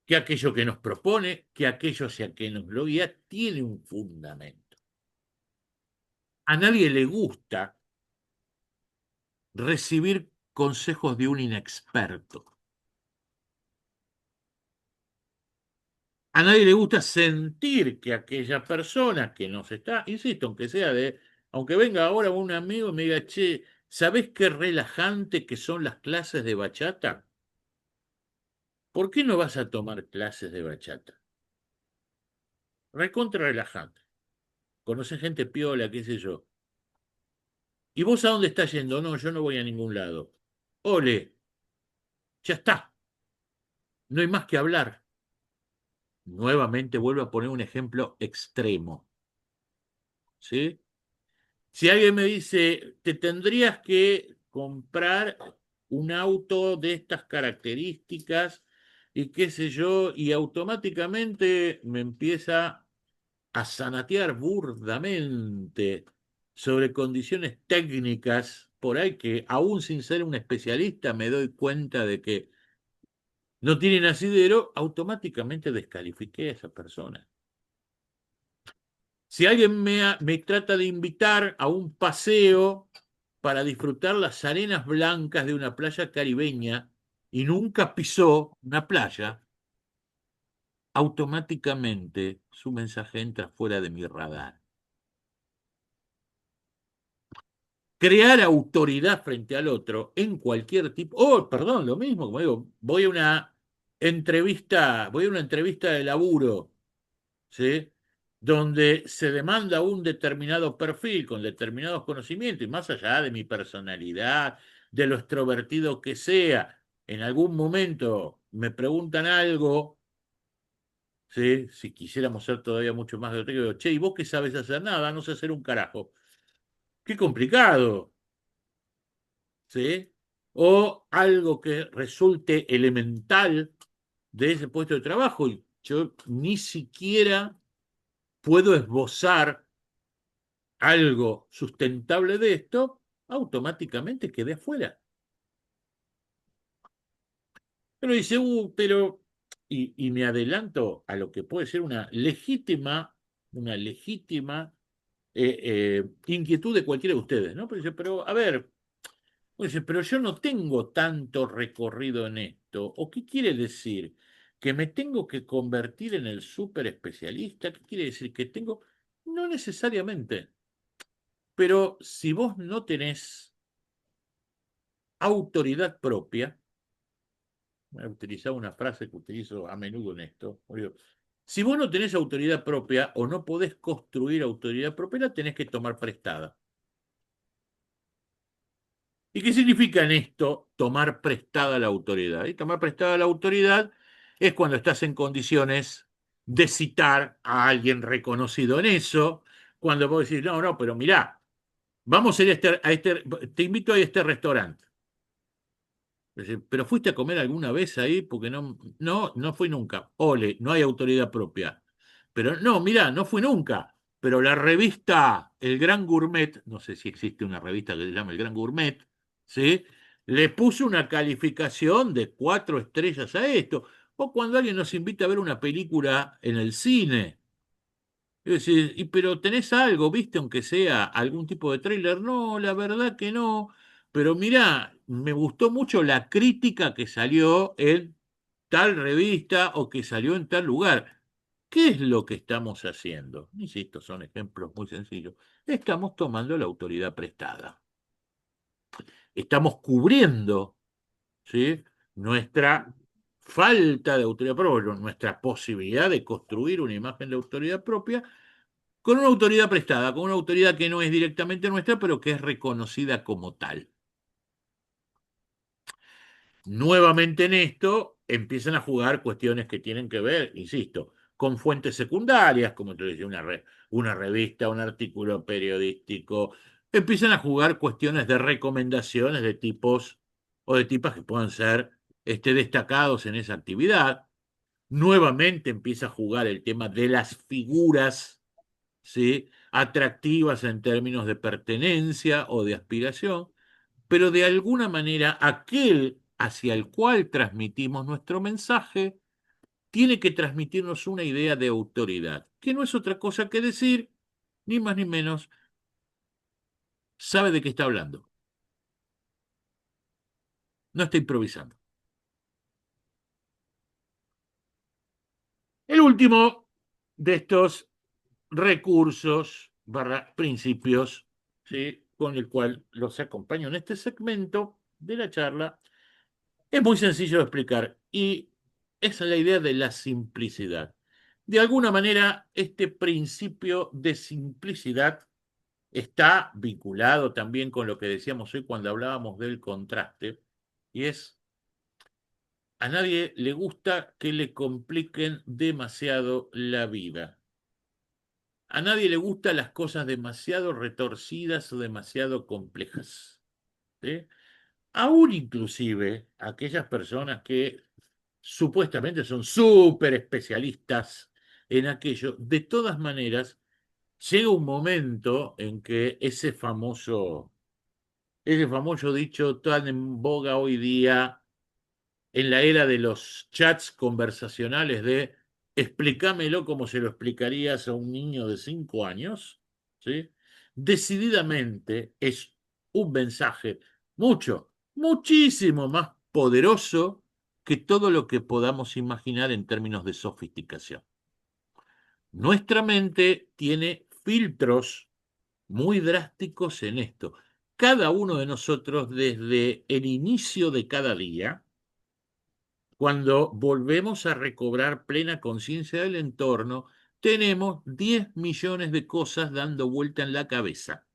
que aquello que nos propone, que aquello hacia que nos lo guía, tiene un fundamento. A nadie le gusta recibir consejos de un inexperto. A nadie le gusta sentir que aquella persona que nos está, insisto, aunque venga ahora un amigo y me diga, che, ¿sabés qué relajante que son las clases de bachata? ¿Por qué no vas a tomar clases de bachata? Recontra relajante. Conoces gente piola, qué sé yo. ¿Y vos a dónde estás yendo? No, yo no voy a ningún lado. Ole, ya está. No hay más que hablar. Nuevamente vuelvo a poner un ejemplo extremo. ¿Sí? Si alguien me dice, te tendrías que comprar un auto de estas características y qué sé yo, y automáticamente me empieza a zanatear burdamente sobre condiciones técnicas, por ahí que aún sin ser un especialista me doy cuenta de que no tienen asidero, automáticamente descalifiqué a esa persona. Si alguien me trata de invitar a un paseo para disfrutar las arenas blancas de una playa caribeña y nunca pisó una playa, automáticamente su mensaje entra fuera de mi radar. Crear autoridad frente al otro en cualquier tipo, perdón, lo mismo, como digo, voy a una entrevista de laburo, ¿sí? Donde se demanda un determinado perfil con determinados conocimientos y más allá de mi personalidad, de lo extrovertido que sea, en algún momento me preguntan algo, ¿sí? Si quisiéramos ser todavía mucho más de digo, che, ¿y vos qué sabes hacer? Nada, no sé hacer un carajo. Qué complicado, ¿sí? O algo que resulte elemental de ese puesto de trabajo y yo ni siquiera puedo esbozar algo sustentable de esto, automáticamente quedé afuera. Pero dice, y me adelanto a lo que puede ser una legítima inquietud de cualquiera de ustedes, ¿no? Pero dice, pero a ver, dice, pero yo no tengo tanto recorrido en esto. ¿O qué quiere decir? ¿Que me tengo que convertir en el súper especialista? ¿Qué quiere decir? Que tengo. No necesariamente. Pero si vos no tenés autoridad propia, voy a utilizar una frase que utilizo a menudo en esto, digo, si vos no tenés autoridad propia o no podés construir autoridad propia, la tenés que tomar prestada. ¿Y qué significa en esto tomar prestada la autoridad? Y tomar prestada la autoridad es cuando estás en condiciones de citar a alguien reconocido en eso, cuando vos decís, no, no, pero mirá, vamos a ir te invito a este restaurante. Pero fuiste a comer alguna vez ahí porque no fui nunca. Ole, no hay autoridad propia. Pero no, mirá, no fui nunca. Pero la revista El Gran Gourmet, no sé si existe una revista que se llama El Gran Gourmet, ¿sí? Le puso una calificación de 4 estrellas a esto. O cuando alguien nos invita a ver una película en el cine. Es decir, pero tenés algo, viste, aunque sea algún tipo de tráiler. No, la verdad que no. Pero mirá, me gustó mucho la crítica que salió en tal revista o que salió en tal lugar. ¿Qué es lo que estamos haciendo? Insisto, son ejemplos muy sencillos. Estamos tomando la autoridad prestada. Estamos cubriendo, ¿sí? Nuestra falta de autoridad propia, nuestra posibilidad de construir una imagen de autoridad propia con una autoridad prestada, con una autoridad que no es directamente nuestra, pero que es reconocida como tal. Nuevamente en esto empiezan a jugar cuestiones que tienen que ver, insisto, con fuentes secundarias, como te decía, una revista, un artículo periodístico. Empiezan a jugar cuestiones de recomendaciones de tipos o de tipas que puedan ser destacados en esa actividad. Nuevamente empieza a jugar el tema de las figuras, ¿sí? Atractivas en términos de pertenencia o de aspiración, pero de alguna manera aquel hacia el cual transmitimos nuestro mensaje tiene que transmitirnos una idea de autoridad, que no es otra cosa que decir, ni más ni menos, sabe de qué está hablando. No está improvisando. El último de estos recursos barra principios, ¿sí?, con el cual los acompaño en este segmento de la charla, es muy sencillo de explicar y esa es la idea de la simplicidad. De alguna manera, este principio de simplicidad está vinculado también con lo que decíamos hoy cuando hablábamos del contraste, y es, a nadie le gusta que le compliquen demasiado la vida. A nadie le gustan las cosas demasiado retorcidas o demasiado complejas, ¿sí? Aún inclusive aquellas personas que supuestamente son súper especialistas en aquello, de todas maneras, llega un momento en que ese famoso dicho tan en boga hoy día, en la era de los chats conversacionales de explícamelo como se lo explicarías a un niño de 5 años, ¿sí? Decididamente es un mensaje muchísimo más poderoso que todo lo que podamos imaginar en términos de sofisticación. Nuestra mente tiene filtros muy drásticos en esto. Cada uno de nosotros, desde el inicio de cada día, cuando volvemos a recobrar plena conciencia del entorno, tenemos 10 millones de cosas dando vuelta en la cabeza.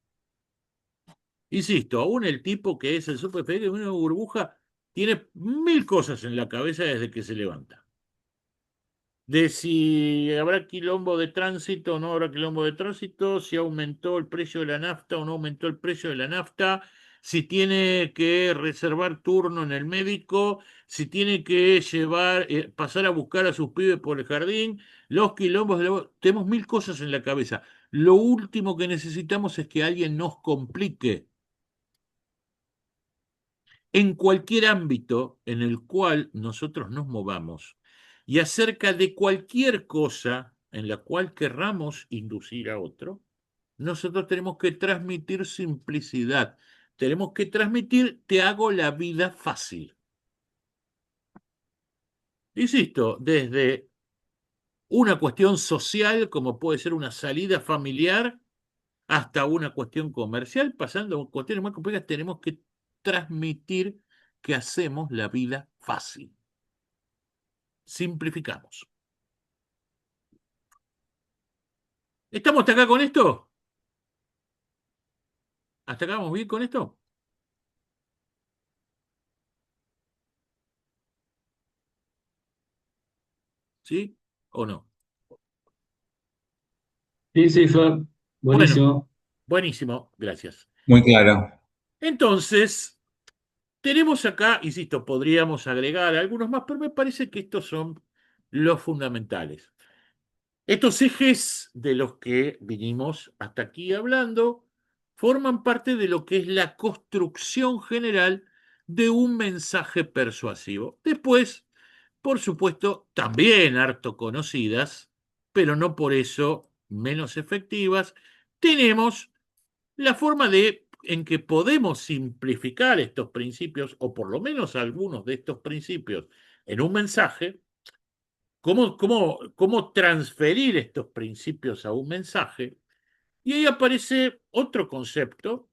Insisto, aún el tipo que es el superfeliz de una burbuja tiene 1000 cosas en la cabeza desde que se levanta. De si habrá quilombo de tránsito o no habrá quilombo de tránsito, si aumentó el precio de la nafta o no aumentó el precio de la nafta, si tiene que reservar turno en el médico, si tiene que pasar a buscar a sus pibes por el jardín, los quilombos tenemos 1000 cosas en la cabeza. Lo último que necesitamos es que alguien nos complique en cualquier ámbito en el cual nosotros nos movamos y acerca de cualquier cosa en la cual querramos inducir a otro, nosotros tenemos que transmitir simplicidad, tenemos que transmitir te hago la vida fácil. Insisto, desde una cuestión social como puede ser una salida familiar hasta una cuestión comercial, pasando a cuestiones más complejas, tenemos que transmitir que hacemos la vida fácil. Simplificamos. ¿Estamos hasta acá con esto? ¿Hasta acá vamos bien con esto? ¿Sí o no? Sí, sí, Fer, Bueno, buenísimo. buenísimo, gracias. Muy claro. Entonces, tenemos acá, insisto, podríamos agregar algunos más, pero me parece que estos son los fundamentales. Estos ejes de los que vinimos hasta aquí hablando forman parte de lo que es la construcción general de un mensaje persuasivo. Después, por supuesto, también harto conocidas, pero no por eso menos efectivas, tenemos la forma en que podemos simplificar estos principios, o por lo menos algunos de estos principios, en un mensaje. ¿Cómo transferir estos principios a un mensaje? Y ahí aparece otro concepto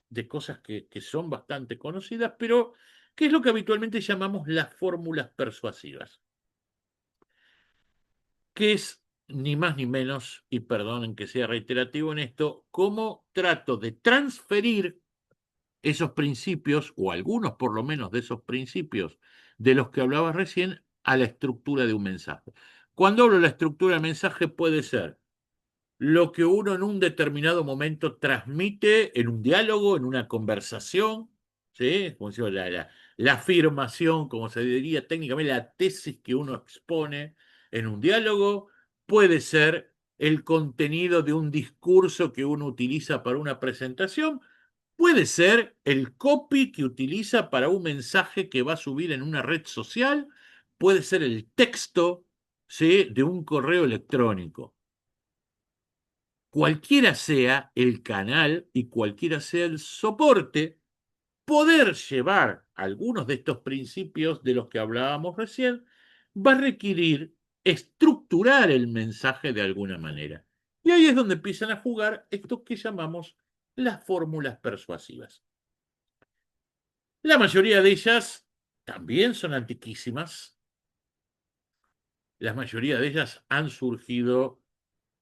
de cosas que son bastante conocidas, pero que es lo que habitualmente llamamos las fórmulas persuasivas, que es ni más ni menos, y perdonen que sea reiterativo en esto, cómo trato de transferir esos principios, o algunos por lo menos de esos principios de los que hablaba recién, a la estructura de un mensaje. Cuando hablo de la estructura del mensaje puede ser lo que uno en un determinado momento transmite en un diálogo, en una conversación, ¿sí? Como decimos, la afirmación, como se diría técnicamente, la tesis que uno expone en un diálogo, puede ser el contenido de un discurso que uno utiliza para una presentación, Puede ser el copy que utiliza para un mensaje que va a subir en una red social, puede ser el texto, ¿sí?, de un correo electrónico. Cualquiera sea el canal y cualquiera sea el soporte, poder llevar algunos de estos principios de los que hablábamos recién va a requerir estructurar el mensaje de alguna manera. Y ahí es donde empiezan a jugar estos que llamamos las fórmulas persuasivas. La mayoría de ellas también son antiquísimas. La mayoría de ellas han surgido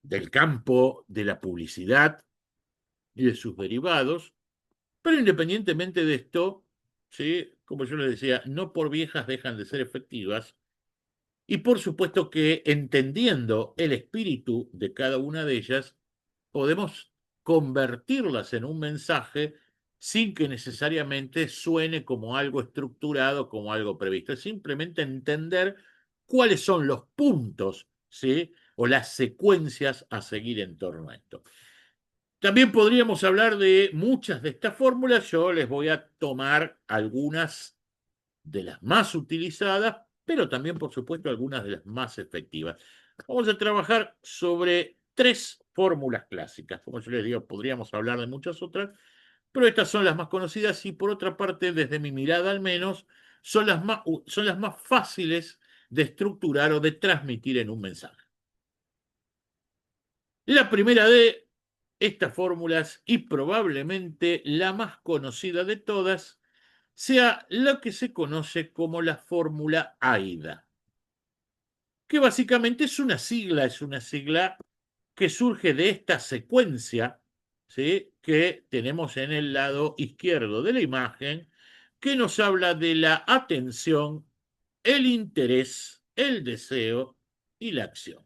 del campo de la publicidad y de sus derivados, pero independientemente de esto, ¿sí?, como yo les decía, no por viejas dejan de ser efectivas. Y por supuesto que entendiendo el espíritu de cada una de ellas, podemos convertirlas en un mensaje sin que necesariamente suene como algo estructurado, como algo previsto. Es simplemente entender cuáles son los puntos, ¿sí?, o las secuencias a seguir en torno a esto. También podríamos hablar de muchas de estas fórmulas. Yo les voy a tomar algunas de las más utilizadas, pero también, por supuesto, algunas de las más efectivas. Vamos a trabajar sobre 3 fórmulas clásicas. Como yo les digo, podríamos hablar de muchas otras, pero estas son las más conocidas y, por otra parte, desde mi mirada al menos, son las más fáciles de estructurar o de transmitir en un mensaje. La primera de estas fórmulas, y probablemente la más conocida de todas, sea lo que se conoce como la fórmula AIDA, que básicamente es una sigla que surge de esta secuencia, ¿sí?, que tenemos en el lado izquierdo de la imagen, que nos habla de la atención, el interés, el deseo y la acción.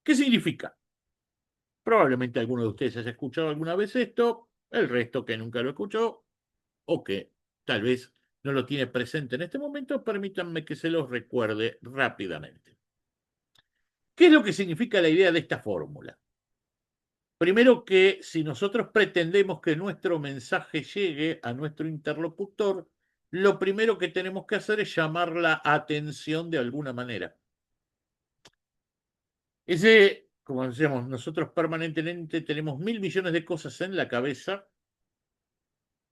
¿Qué significa? Probablemente alguno de ustedes haya escuchado alguna vez esto, el resto que nunca lo escuchó o que tal vez no lo tiene presente en este momento, permítanme que se los recuerde rápidamente. ¿Qué es lo que significa la idea de esta fórmula? Primero, que si nosotros pretendemos que nuestro mensaje llegue a nuestro interlocutor, lo primero que tenemos que hacer es llamar la atención de alguna manera. Como decíamos, nosotros permanentemente tenemos 1.000 millones de cosas en la cabeza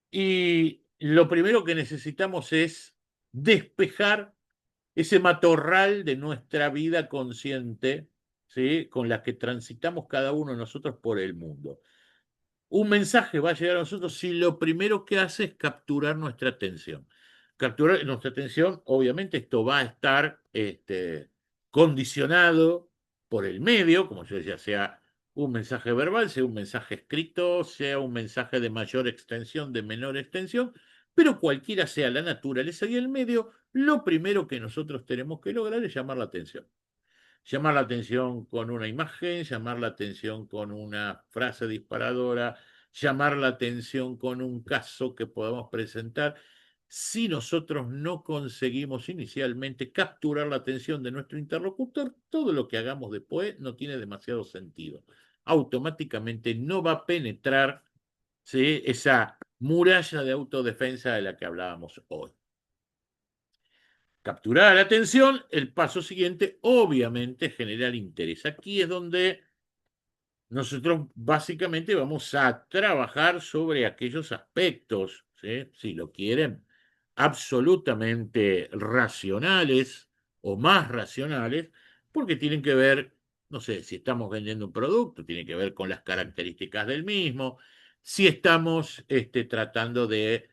y lo primero que necesitamos es despejar ese matorral de nuestra vida consciente, ¿sí?, con la que transitamos cada uno de nosotros por el mundo. Un mensaje va a llegar a nosotros si lo primero que hace es capturar nuestra atención. Capturar nuestra atención, obviamente esto va a estar condicionado por el medio, como yo decía, sea un mensaje verbal, sea un mensaje escrito, sea un mensaje de mayor extensión, de menor extensión, pero cualquiera sea la naturaleza y el medio, lo primero que nosotros tenemos que lograr es llamar la atención. Llamar la atención con una imagen, llamar la atención con una frase disparadora, llamar la atención con un caso que podamos presentar. Si nosotros no conseguimos inicialmente capturar la atención de nuestro interlocutor, todo lo que hagamos después no tiene demasiado sentido. Automáticamente no va a penetrar, ¿sí?, esa muralla de autodefensa de la que hablábamos hoy. Capturar la atención, el paso siguiente, obviamente, generar interés. Aquí es donde nosotros básicamente vamos a trabajar sobre aquellos aspectos, ¿sí?, si lo quieren, absolutamente racionales o más racionales, porque tienen que ver, no sé, si estamos vendiendo un producto, tiene que ver con las características del mismo, si estamos tratando de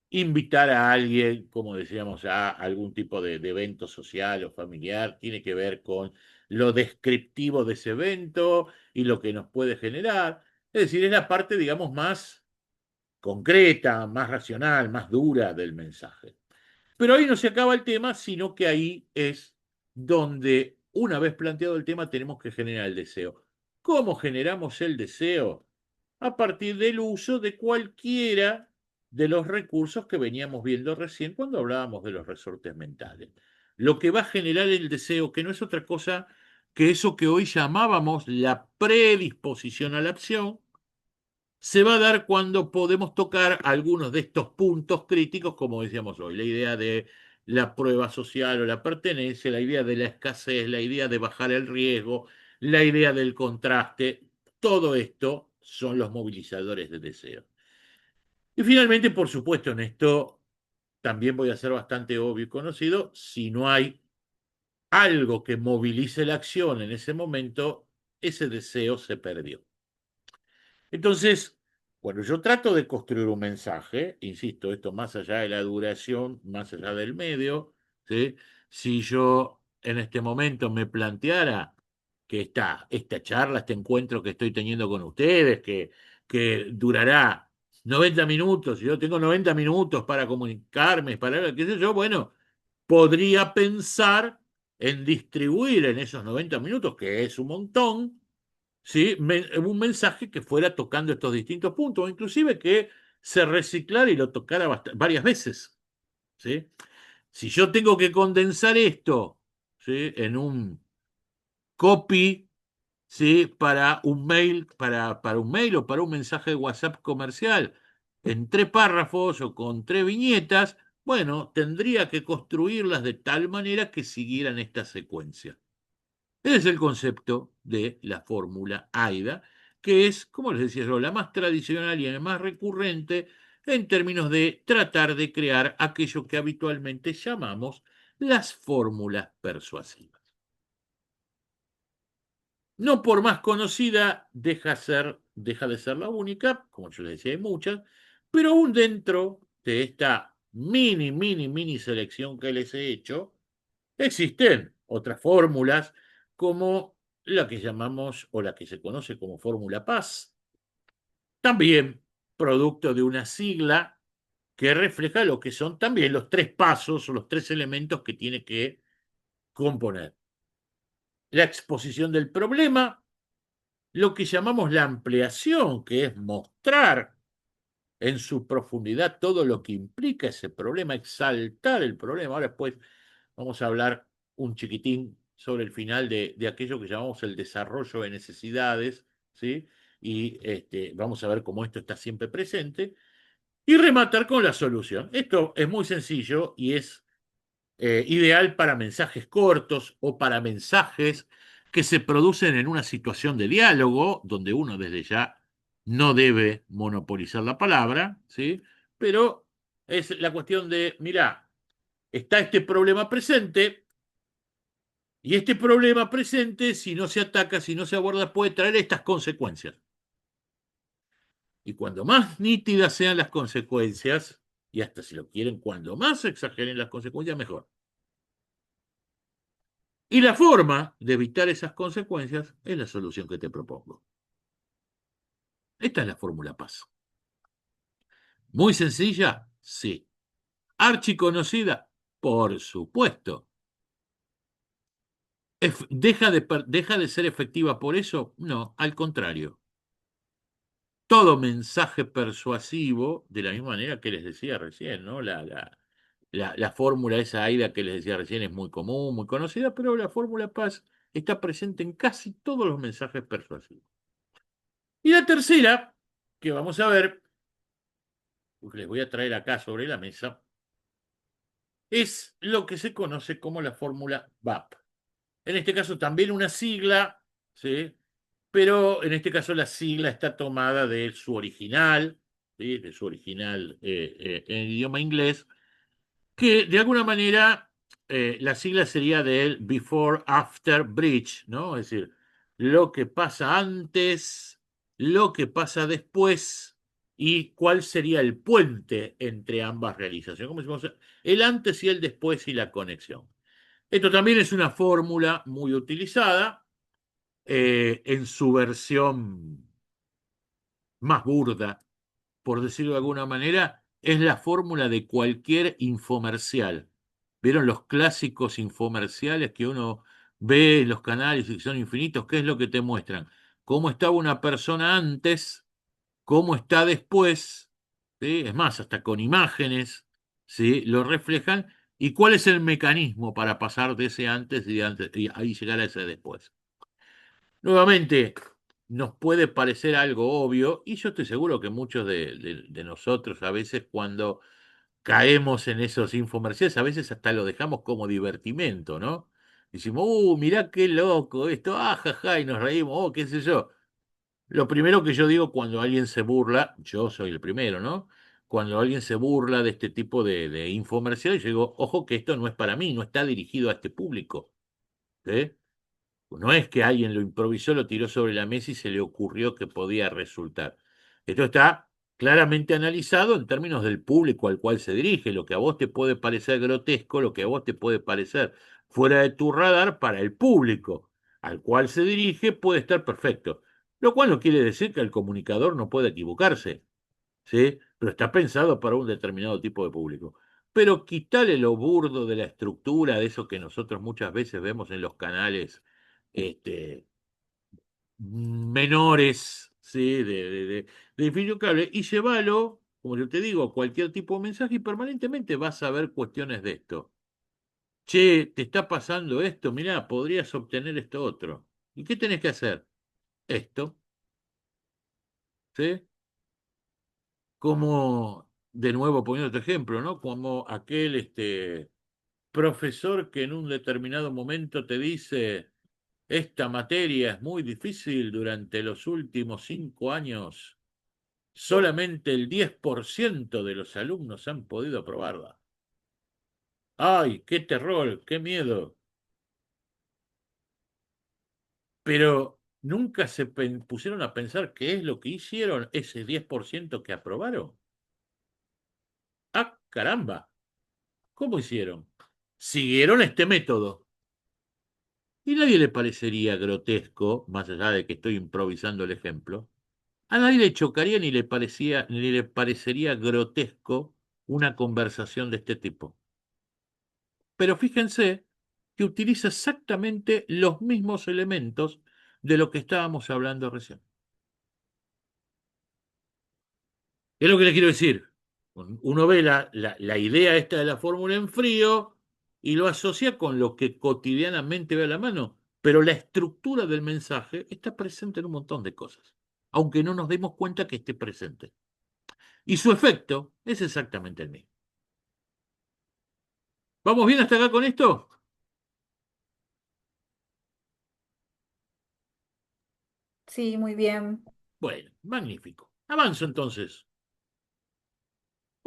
invitar a alguien, como decíamos, a algún tipo de evento social o familiar, tiene que ver con lo descriptivo de ese evento y lo que nos puede generar. Es decir, es la parte, digamos, más concreta, más racional, más dura del mensaje. Pero ahí no se acaba el tema, sino que ahí es donde, una vez planteado el tema, tenemos que generar el deseo. ¿Cómo generamos el deseo? A partir del uso de cualquiera de los recursos que veníamos viendo recién cuando hablábamos de los resortes mentales. Lo que va a generar el deseo, que no es otra cosa que eso que hoy llamábamos la predisposición a la acción, se va a dar cuando podemos tocar algunos de estos puntos críticos, como decíamos hoy, la idea de la prueba social o la pertenencia, la idea de la escasez, la idea de bajar el riesgo, la idea del contraste, todo esto son los movilizadores de deseo. Y finalmente, por supuesto, en esto también voy a ser bastante obvio y conocido, si no hay algo que movilice la acción en ese momento, ese deseo se perdió. Entonces, cuando yo trato de construir un mensaje, insisto, esto más allá de la duración, más allá del medio, ¿sí? Si yo en este momento me planteara que esta charla, este encuentro que estoy teniendo con ustedes, que durará 90 minutos, y yo tengo 90 minutos para comunicarme, para qué sé yo, bueno, podría pensar en distribuir en esos 90 minutos, que es un montón, ¿sí? Un mensaje que fuera tocando estos distintos puntos, o inclusive que se reciclara y lo tocara varias veces, ¿sí? Si yo tengo que condensar esto, ¿sí? En un copy, ¿sí? Para un mail, para un mail o para un mensaje de WhatsApp comercial, en 3 párrafos o con 3 viñetas, bueno, tendría que construirlas de tal manera que siguieran esta secuencia. Ese es el concepto de la fórmula AIDA, que es, como les decía yo, la más tradicional y la más recurrente en términos de tratar de crear aquello que habitualmente llamamos las fórmulas persuasivas. No por más conocida, deja de ser la única, como yo les decía, hay muchas, pero aún dentro de esta mini selección que les he hecho, existen otras fórmulas como la que llamamos o la que se conoce como fórmula Paz, también producto de una sigla que refleja lo que son también los 3 pasos o los 3 elementos que tiene que componer. La exposición del problema, lo que llamamos la ampliación, que es mostrar en su profundidad todo lo que implica ese problema, exaltar el problema. Ahora después vamos a hablar un chiquitín sobre el final de aquello que llamamos el desarrollo de necesidades, ¿sí? Y vamos a ver cómo esto está siempre presente. Y rematar con la solución. Esto es muy sencillo y es ideal para mensajes cortos o para mensajes que se producen en una situación de diálogo, donde uno desde ya no debe monopolizar la palabra, ¿sí? Pero es la cuestión de, mira, está este problema presente, y este problema presente, si no se ataca, si no se aborda, puede traer estas consecuencias. Y cuando más nítidas sean las consecuencias, y hasta si lo quieren, cuando más exageren las consecuencias, mejor. Y la forma de evitar esas consecuencias es la solución que te propongo. Esta es la fórmula Paz. Muy sencilla, sí. Archiconocida, por supuesto. ¿Deja de ser efectiva por eso? No, al contrario. Todo mensaje persuasivo, de la misma manera que les decía recién, ¿no? La fórmula esa AIDA que les decía recién es muy común, muy conocida, pero la fórmula Paz está presente en casi todos los mensajes persuasivos. Y la tercera, que vamos a ver, que les voy a traer acá sobre la mesa, es lo que se conoce como la fórmula VAP. En este caso también una sigla, ¿sí? Pero en este caso la sigla está tomada de su original, ¿sí? De su original en idioma inglés, que de alguna manera la sigla sería del Before After Bridge, ¿no? Es decir, lo que pasa antes, lo que pasa después y cuál sería el puente entre ambas realizaciones. Como decimos, el antes y el después y la conexión. Esto también es una fórmula muy utilizada en su versión más burda, por decirlo de alguna manera, es la fórmula de cualquier infomercial. ¿Vieron los clásicos infomerciales que uno ve en los canales y que son infinitos? ¿Qué es lo que te muestran? ¿Cómo estaba una persona antes? ¿Cómo está después? ¿Sí? Es más, hasta con imágenes, ¿sí? Lo reflejan. ¿Y cuál es el mecanismo para pasar de ese antes y ahí llegar a ese después? Nuevamente, nos puede parecer algo obvio, y yo estoy seguro que muchos de nosotros a veces cuando caemos en esos infomerciales, a veces hasta lo dejamos como divertimento, ¿no? Decimos, mirá qué loco esto, jaja, y nos reímos, qué sé yo. Lo primero que yo digo cuando alguien se burla, yo soy el primero, ¿no? Cuando alguien se burla de este tipo de infomerciales, yo digo, ojo que esto no es para mí, no está dirigido a este público. ¿Eh? No es que alguien lo improvisó, lo tiró sobre la mesa y se le ocurrió que podía resultar. Esto está claramente analizado en términos del público al cual se dirige. Lo que a vos te puede parecer grotesco, lo que a vos te puede parecer fuera de tu radar, para el público al cual se dirige puede estar perfecto. Lo cual no quiere decir que el comunicador no pueda equivocarse, ¿sí? Pero está pensado para un determinado tipo de público. Pero quitarle lo burdo de la estructura, de eso que nosotros muchas veces vemos en los canales este, menores, ¿sí? De infinito cable, y llévalo, como yo te digo, cualquier tipo de mensaje, y permanentemente vas a ver cuestiones de esto. Che, te está pasando esto, mirá, podrías obtener esto otro. ¿Y qué tenés que hacer? Esto, ¿sí? Como, de nuevo poniendo otro ejemplo, ¿no? Como aquel profesor que en un determinado momento te dice, esta materia es muy difícil, durante los últimos 5 años solamente el 10% de los alumnos han podido aprobarla. ¡Ay, qué terror, qué miedo! Pero nunca se pusieron a pensar qué es lo que hicieron ese 10% que aprobaron. ¡Ah, caramba! ¿Cómo hicieron? Siguieron este método. Y nadie le parecería grotesco, más allá de que estoy improvisando el ejemplo, a nadie le chocaría ni le parecería grotesco una conversación de este tipo. Pero fíjense que utiliza exactamente los mismos elementos de lo que estábamos hablando recién. Es lo que le quiero decir. Uno ve la idea esta de la fórmula en frío y lo asocia con lo que cotidianamente ve a la mano, pero la estructura del mensaje está presente en un montón de cosas, aunque no nos demos cuenta que esté presente. Y su efecto es exactamente el mismo. ¿Vamos bien hasta acá con esto? Sí, muy bien. Bueno, magnífico. Avanzo entonces.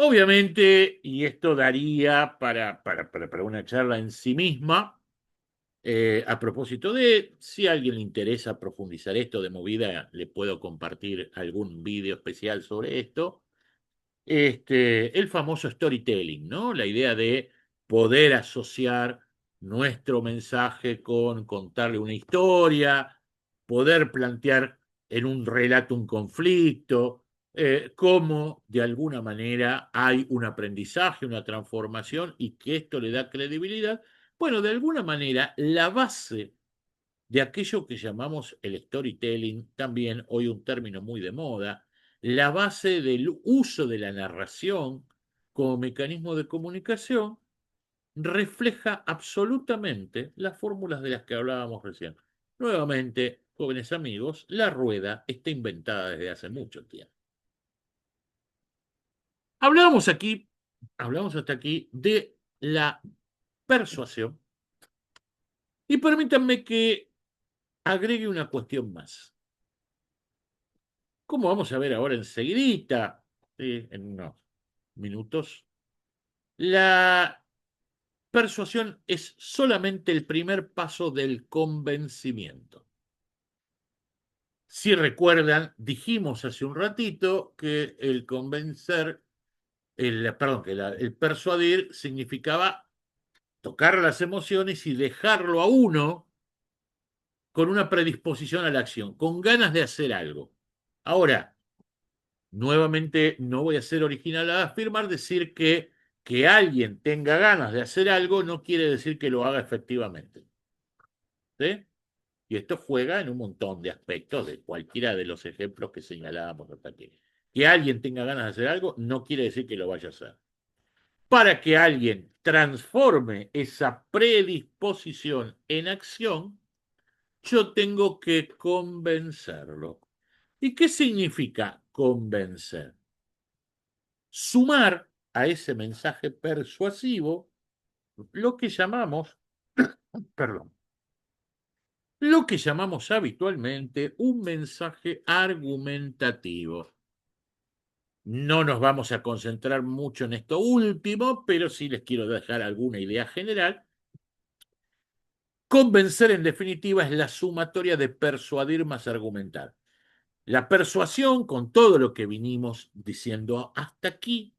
Obviamente, y esto daría para una charla en sí misma, a propósito de, si a alguien le interesa profundizar esto de movida, le puedo compartir algún vídeo especial sobre esto. El famoso storytelling, ¿no? La idea de poder asociar nuestro mensaje con contarle una historia, poder plantear en un relato un conflicto, cómo de alguna manera hay un aprendizaje, una transformación y que esto le da credibilidad. Bueno, de alguna manera la base de aquello que llamamos el storytelling, también hoy un término muy de moda, la base del uso de la narración como mecanismo de comunicación, refleja absolutamente las fórmulas de las que hablábamos recién. Nuevamente, jóvenes amigos, la rueda está inventada desde hace mucho tiempo. Hablamos aquí, hablamos hasta aquí de la persuasión, y permítanme que agregue una cuestión más. Como vamos a ver ahora enseguidita, ¿sí? En unos minutos, la persuasión es solamente el primer paso del convencimiento. Si recuerdan, dijimos hace un ratito que el convencer, perdón, que el persuadir significaba tocar las emociones y dejarlo a uno con una predisposición a la acción, con ganas de hacer algo. Ahora, nuevamente, no voy a ser original al afirmar, decir que alguien tenga ganas de hacer algo no quiere decir que lo haga efectivamente. ¿Sí? Y esto juega en un montón de aspectos de cualquiera de los ejemplos que señalábamos hasta aquí. Que alguien tenga ganas de hacer algo no quiere decir que lo vaya a hacer. Para que alguien transforme esa predisposición en acción, yo tengo que convencerlo. ¿Y qué significa convencer? Sumar a ese mensaje persuasivo lo que llamamos, perdón, lo que llamamos habitualmente un mensaje argumentativo. No nos vamos a concentrar mucho en esto último, pero sí les quiero dejar alguna idea general. Convencer, en definitiva, es la sumatoria de persuadir más argumentar. La persuasión, con todo lo que vinimos diciendo hasta aquí,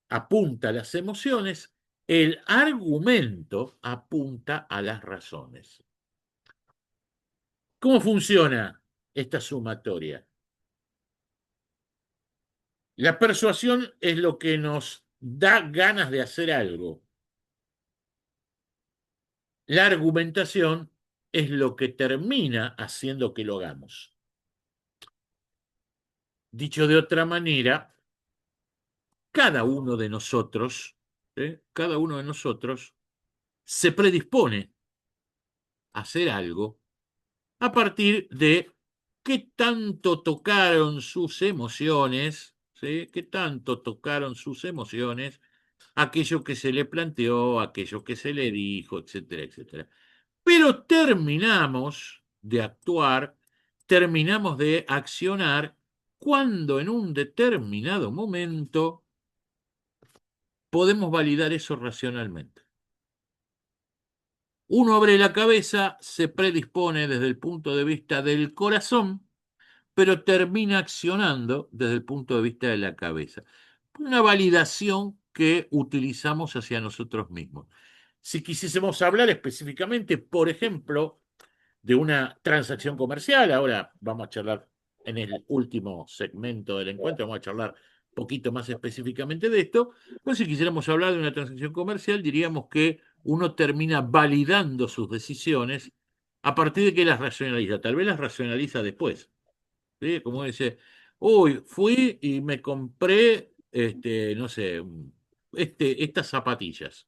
apunta a las emociones, el argumento apunta a las razones. ¿Cómo funciona esta sumatoria? La persuasión es lo que nos da ganas de hacer algo. La argumentación es lo que termina haciendo que lo hagamos. Dicho de otra manera, cada uno de nosotros, cada uno de nosotros se predispone a hacer algo a partir de qué tanto tocaron sus emociones, ¿sí? Qué tanto tocaron sus emociones aquello que se le planteó, aquello que se le dijo, etcétera, etcétera. Pero terminamos de actuar, terminamos de accionar cuando en un determinado momento podemos validar eso racionalmente. Uno abre la cabeza, se predispone desde el punto de vista del corazón, pero termina accionando desde el punto de vista de la cabeza. Una validación que utilizamos hacia nosotros mismos. Si quisiésemos hablar específicamente, por ejemplo, de una transacción comercial, ahora vamos a charlar en el último segmento del encuentro, vamos a charlar un poquito más específicamente de esto, pues si quisiéramos hablar de una transacción comercial, diríamos que uno termina validando sus decisiones a partir de que las racionaliza, tal vez las racionaliza después. ¿Sí? Como dice, uy, fui y me compré, no sé, estas zapatillas.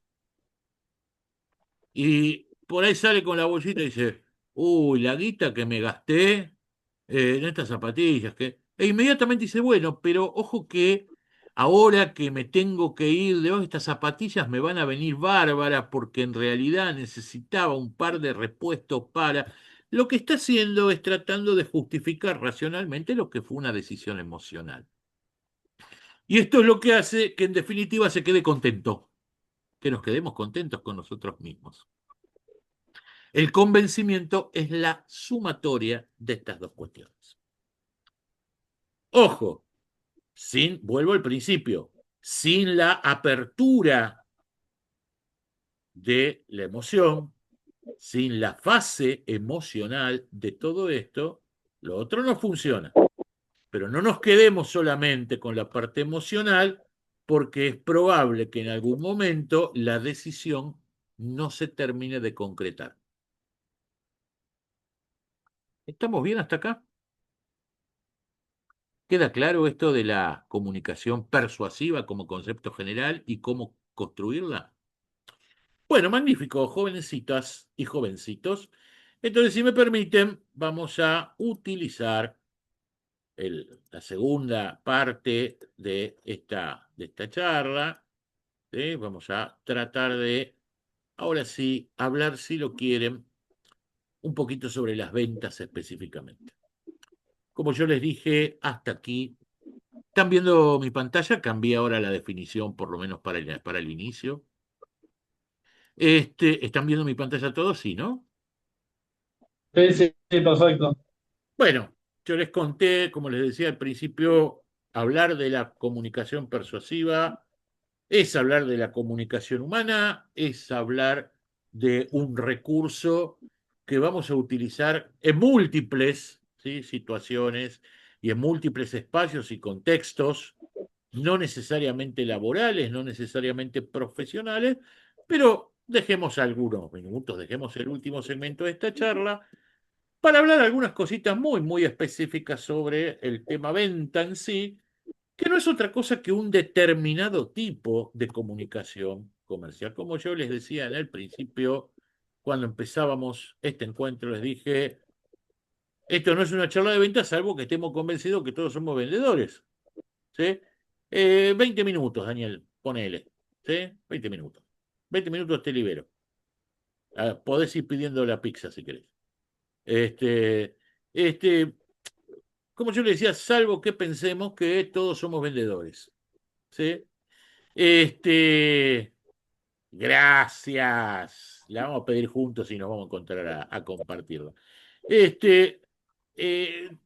Y por ahí sale con la bolsita y dice, uy, la guita que me gasté en estas zapatillas. E inmediatamente dice, bueno, pero ojo que ahora que me tengo que ir de hoy, estas zapatillas me van a venir bárbaras porque en realidad necesitaba un par de repuestos para... Lo que está haciendo es tratando de justificar racionalmente lo que fue una decisión emocional. Y esto es lo que hace que en definitiva se quede contento, que nos quedemos contentos con nosotros mismos. El convencimiento es la sumatoria de estas dos cuestiones. Ojo, vuelvo al principio, sin la apertura de la emoción, sin la fase emocional de todo esto, lo otro no funciona. Pero no nos quedemos solamente con la parte emocional, porque es probable que en algún momento la decisión no se termine de concretar. ¿Estamos bien hasta acá? ¿Queda claro esto de la comunicación persuasiva como concepto general y cómo construirla? Bueno, magnífico, jovencitas y jovencitos. Entonces, si me permiten, vamos a utilizar la segunda parte de esta charla. ¿Sí? Vamos a tratar de, ahora sí, hablar, si lo quieren, un poquito sobre las ventas específicamente. Como yo les dije, hasta aquí. ¿Están viendo mi pantalla? Cambié ahora la definición, por lo menos para el inicio. ¿Están viendo mi pantalla todos? Sí, ¿no? Sí, sí, sí, perfecto. Bueno, yo les conté, como les decía al principio, hablar de la comunicación persuasiva es hablar de la comunicación humana, es hablar de un recurso que vamos a utilizar en múltiples, ¿sí?, situaciones y en múltiples espacios y contextos, no necesariamente laborales, no necesariamente profesionales, pero dejemos algunos minutos, dejemos el último segmento de esta charla para hablar algunas cositas muy, muy específicas sobre el tema venta en sí, que no es otra cosa que un determinado tipo de comunicación comercial. Como yo les decía en el principio, cuando empezábamos este encuentro, les dije, Esto no es una charla de ventas, salvo que estemos convencidos que todos somos vendedores. ¿Sí? 20 minutos, Daniel, ponele. ¿Sí? 20 minutos. 20 minutos te libero. Podés ir pidiendo la pizza si querés. Este, este, como yo le decía, salvo que pensemos que todos somos vendedores. ¿Sí? Este, gracias. La vamos a pedir juntos y nos vamos a encontrar a compartirla. Este,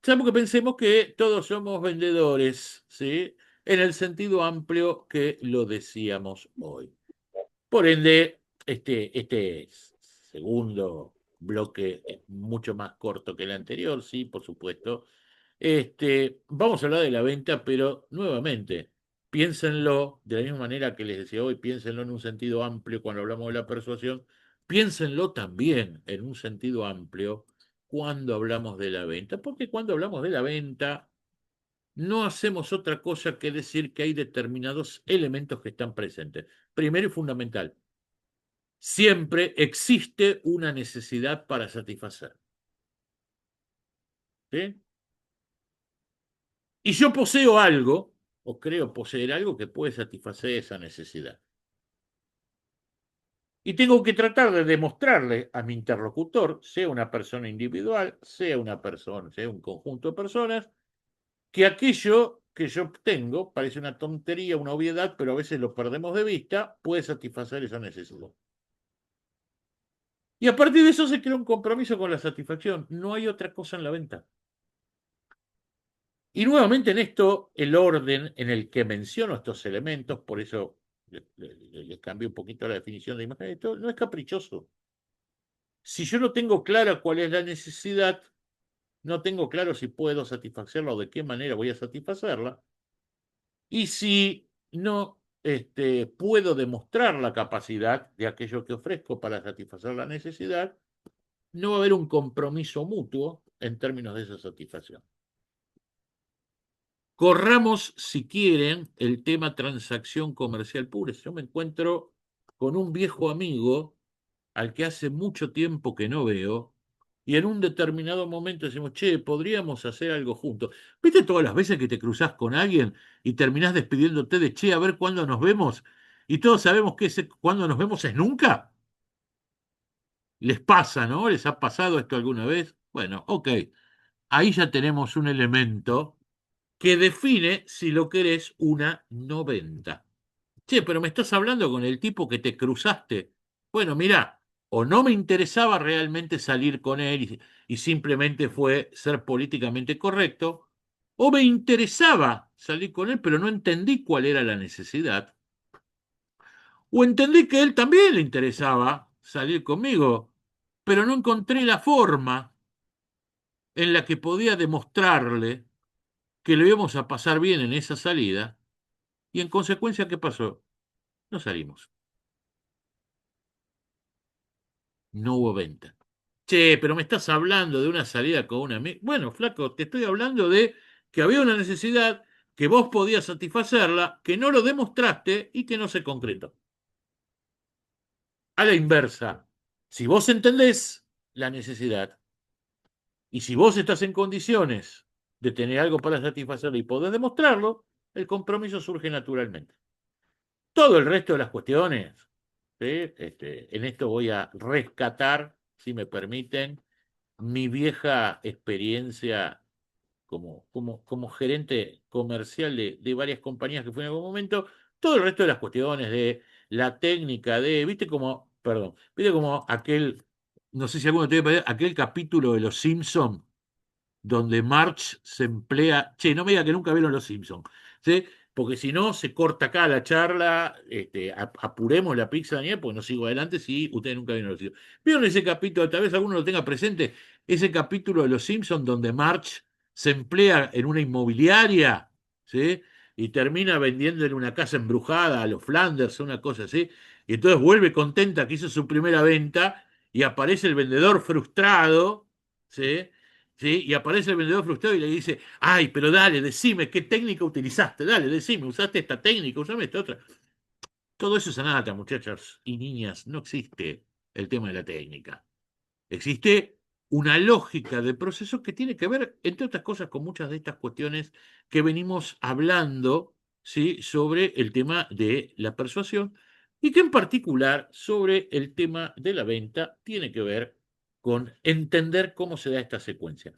salvo que pensemos que todos somos vendedores, ¿sí? En el sentido amplio que lo decíamos hoy. Por ende, este segundo bloque es mucho más corto que el anterior, sí, por supuesto. Vamos a hablar de la venta, pero nuevamente, piénsenlo de la misma manera que les decía hoy, piénsenlo en un sentido amplio cuando hablamos de la persuasión, piénsenlo también en un sentido amplio cuando hablamos de la venta, porque cuando hablamos de la venta no hacemos otra cosa que decir que hay determinados elementos que están presentes. Primero y fundamental, siempre existe una necesidad para satisfacer. ¿Sí? Y yo poseo algo, o creo poseer algo que puede satisfacer esa necesidad. Y tengo que tratar de demostrarle a mi interlocutor, sea una persona individual, sea una persona, sea un conjunto de personas, que aquello que yo obtengo, parece una tontería, una obviedad, pero a veces lo perdemos de vista, puede satisfacer esa necesidad. Y a partir de eso se crea un compromiso con la satisfacción. No hay otra cosa en la venta. Y nuevamente en esto, el orden en el que menciono estos elementos, por eso les cambio un poquito la definición de imagen, esto no es caprichoso. Si yo no tengo clara cuál es la necesidad, no tengo claro si puedo satisfacerla o de qué manera voy a satisfacerla, y si no puedo demostrar la capacidad de aquello que ofrezco para satisfacer la necesidad, no va a haber un compromiso mutuo en términos de esa satisfacción. Corramos, si quieren, el tema transacción comercial pura. Yo me encuentro con un viejo amigo al que hace mucho tiempo que no veo, y en un determinado momento decimos, che, podríamos hacer algo juntos. ¿Viste todas las veces que te cruzás con alguien y terminás despidiéndote de, che, a ver cuándo nos vemos? Y todos sabemos que ese cuándo nos vemos es nunca. Les pasa, ¿no? ¿Les ha pasado esto alguna vez? Bueno, ok. Ahí ya tenemos un elemento que define, si lo querés, una 90. Che, pero me estás hablando con el tipo que te cruzaste. Bueno, mirá, o no me interesaba realmente salir con él y simplemente fue ser políticamente correcto, o me interesaba salir con él, pero no entendí cuál era la necesidad, o entendí que él también le interesaba salir conmigo, pero no encontré la forma en la que podía demostrarle que lo íbamos a pasar bien en esa salida, y en consecuencia, ¿qué pasó? No salimos. No hubo venta. Che, pero me estás hablando de una salida con un amigo. Bueno, flaco, te estoy hablando de que había una necesidad, que vos podías satisfacerla, que no lo demostraste y que no se concretó. A la inversa, si vos entendés la necesidad y si vos estás en condiciones de tener algo para satisfacerla y podés demostrarlo, el compromiso surge naturalmente. Todo el resto de las cuestiones, ¿sí? En esto voy a rescatar, si me permiten, mi vieja experiencia como gerente comercial de varias compañías que fui en algún momento, todo el resto de las cuestiones de la técnica de, viste como aquel, no sé si alguno te ve, aquel capítulo de Los Simpson donde March se emplea, che, no me diga que nunca vieron Los Simpson, ¿sí? Porque si no, se corta acá la charla, apuremos la pizza, Daniel, porque no sigo adelante si ustedes nunca vieron Los Simpsons. ¿Vieron ese capítulo? Tal vez alguno lo tenga presente, ese capítulo de Los Simpsons donde March se emplea en una inmobiliaria, ¿sí? Y termina vendiéndole una casa embrujada a los Flanders, una cosa así, y entonces vuelve contenta que hizo su primera venta y aparece el vendedor frustrado, ¿sí? ¿Sí? Y aparece el vendedor frustrado y le dice, ay, pero dale, decime qué técnica utilizaste, dale, decime, usaste esta técnica, usame esta otra. Todo eso es anata, muchachos y niñas, no existe el tema de la técnica. Existe una lógica de proceso que tiene que ver, entre otras cosas, con muchas de estas cuestiones que venimos hablando, ¿sí?, sobre el tema de la persuasión y que en particular sobre el tema de la venta tiene que ver con entender cómo se da esta secuencia.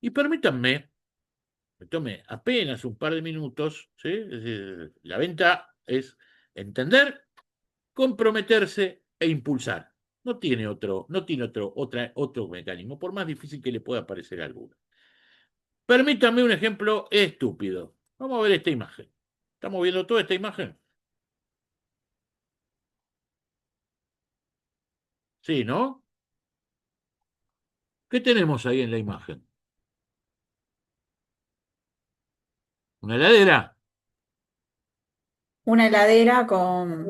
Y permítanme, me tome apenas un par de minutos, ¿sí? Es decir, la venta es entender, comprometerse e impulsar. No tiene otro mecanismo, por más difícil que le pueda parecer alguno. Permítame un ejemplo estúpido. Vamos a ver esta imagen. ¿Estamos viendo toda esta imagen? Sí, ¿no? ¿Qué tenemos ahí en la imagen? ¿Una heladera? Una heladera con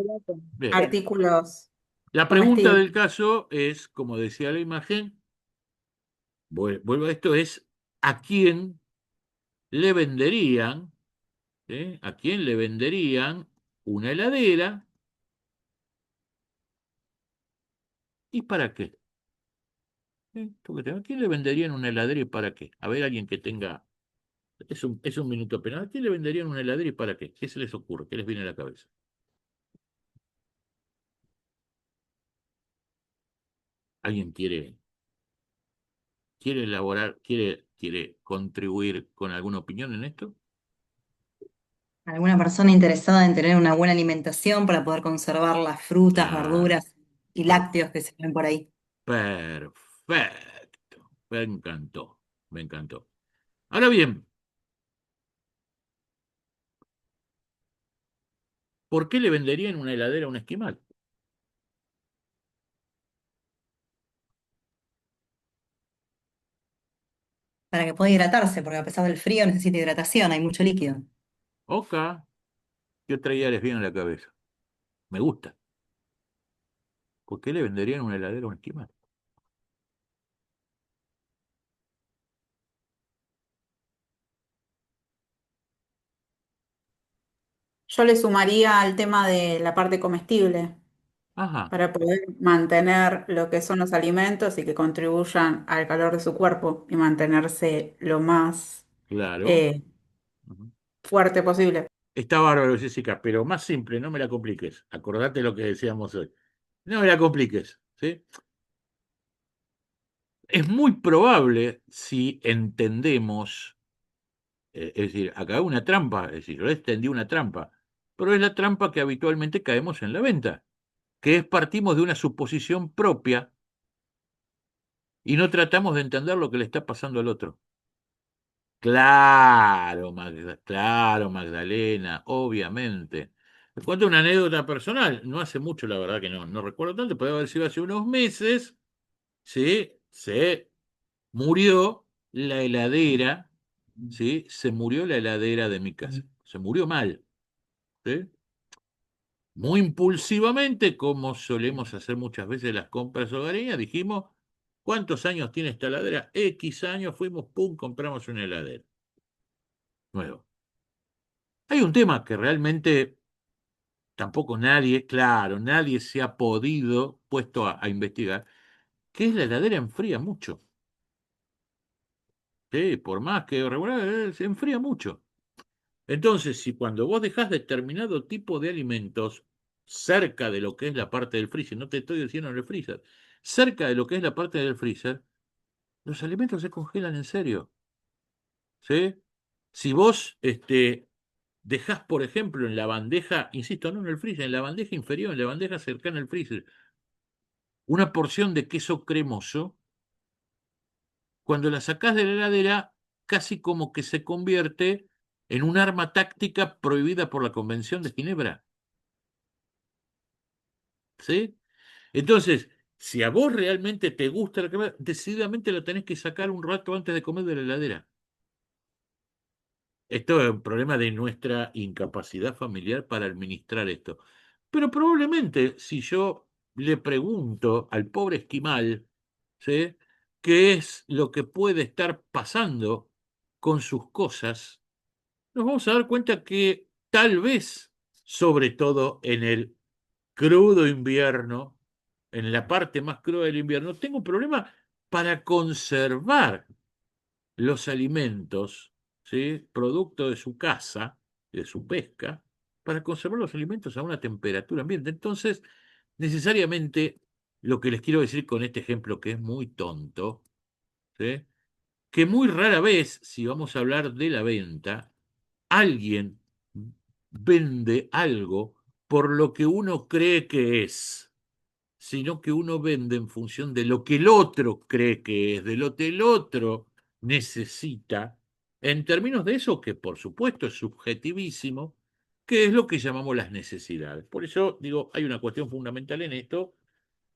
Bien. artículos La pregunta comestibles. del caso es, como decía la imagen, vuelvo a esto, es ¿a quién le venderían, ¿sí?, a quién le venderían una heladera y para qué? ¿A quién le venderían una heladera y para qué? A ver, alguien que tenga. Es un minuto apenas. ¿A quién le venderían una heladera y para qué? ¿Qué se les ocurre? ¿Qué les viene a la cabeza? ¿Alguien quiere elaborar, quiere contribuir con alguna opinión en esto? Alguna persona interesada en tener una buena alimentación para poder conservar las frutas, Ah, verduras y per- lácteos que se ven por ahí. perfecto. Me encantó. Me encantó. Ahora bien, ¿por qué le venderían una heladera a un esquimal? Para que pueda hidratarse, porque a pesar del frío necesita hidratación, hay mucho líquido. Oca, ¿qué otra idea les viene a la cabeza? Me gusta. ¿Por qué le venderían una heladera a un esquimal? Yo le sumaría al tema de la parte comestible Ajá, para poder mantener lo que son los alimentos y que contribuyan al calor de su cuerpo y mantenerse lo más claro. eh, Ujú. fuerte posible. Está bárbaro, Jessica, pero más simple, no me la compliques. Acordate lo que decíamos hoy. No me la compliques, ¿sí? Es muy probable si entendemos, es decir, acá hay una trampa, es decir, yo extendí una trampa, pero es la trampa que habitualmente caemos en la venta, que es partimos de una suposición propia y no tratamos de entender lo que le está pasando al otro. Claro, Magdalena, obviamente. Les cuento una anécdota personal. No hace mucho, la verdad que no recuerdo tanto, puede haber sido hace unos meses. ¿Sí? Se murió la heladera, ¿sí? Se murió la heladera de mi casa. Se murió mal, ¿sí? Muy impulsivamente, como solemos hacer muchas veces las compras hogareñas, dijimos, ¿cuántos años tiene esta heladera? X años, fuimos, pum, compramos una heladera nueva. Hay un tema que realmente tampoco nadie, claro, nadie se ha podido puesto a investigar, que es la heladera enfría mucho. Sí, por más que regular, se enfría mucho. Entonces, si cuando vos dejás determinado tipo de alimentos cerca de lo que es la parte del freezer, no te estoy diciendo en el freezer, cerca de lo que es la parte del freezer, los alimentos se congelan en serio. ¿Sí? Si vos dejás, por ejemplo, en la bandeja, insisto, no en el freezer, en la bandeja inferior, en la bandeja cercana al freezer, una porción de queso cremoso, cuando la sacás de la heladera, casi como que se convierte en un arma táctica prohibida por la Convención de Ginebra. ¿Sí? Entonces, si a vos realmente te gusta la crema, decididamente la tenés que sacar un rato antes de comer de la heladera. Esto es un problema de nuestra incapacidad familiar para administrar esto. Pero probablemente si yo le pregunto al pobre esquimal, ¿sí?, qué es lo que puede estar pasando con sus cosas, nos vamos a dar cuenta que tal vez, sobre todo en el crudo invierno, en la parte más cruda del invierno, tengo un problema para conservar los alimentos, ¿sí? Producto de su caza, de su pesca, para conservar los alimentos a una temperatura ambiente. Entonces, necesariamente, lo que les quiero decir con este ejemplo, que es muy tonto, ¿sí? Que muy rara vez, si vamos a hablar de la venta, alguien vende algo por lo que uno cree que es, sino que uno vende en función de lo que el otro cree que es, de lo que el otro necesita, en términos de eso que por supuesto es subjetivísimo, que es lo que llamamos las necesidades. Por eso digo, hay una cuestión fundamental en esto,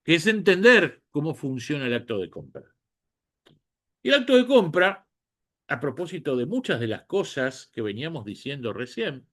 que es entender cómo funciona el acto de compra. Y el acto de compra, a propósito de muchas de las cosas que veníamos diciendo recién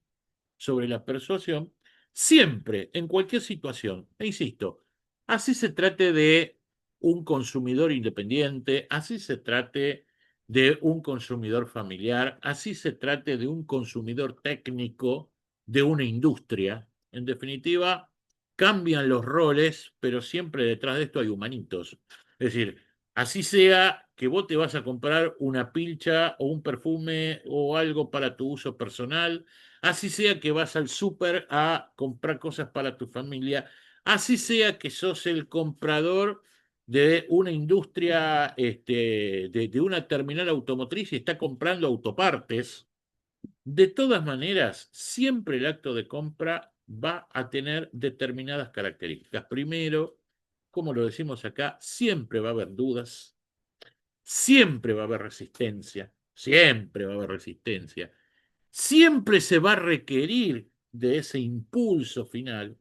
sobre la persuasión, siempre, en cualquier situación, e insisto, así se trate de un consumidor independiente, así se trate de un consumidor familiar, así se trate de un consumidor técnico de una industria, en definitiva, cambian los roles, pero siempre detrás de esto hay humanitos. Es decir, así sea que vos te vas a comprar una pilcha o un perfume o algo para tu uso personal, así sea que vas al súper a comprar cosas para tu familia, así sea que sos el comprador de una industria, de una terminal automotriz y está comprando autopartes, de todas maneras, siempre el acto de compra va a tener determinadas características. Primero, como lo decimos acá, siempre va a haber dudas, siempre va a haber resistencia, siempre va a haber resistencia, siempre se va a requerir de ese impulso final,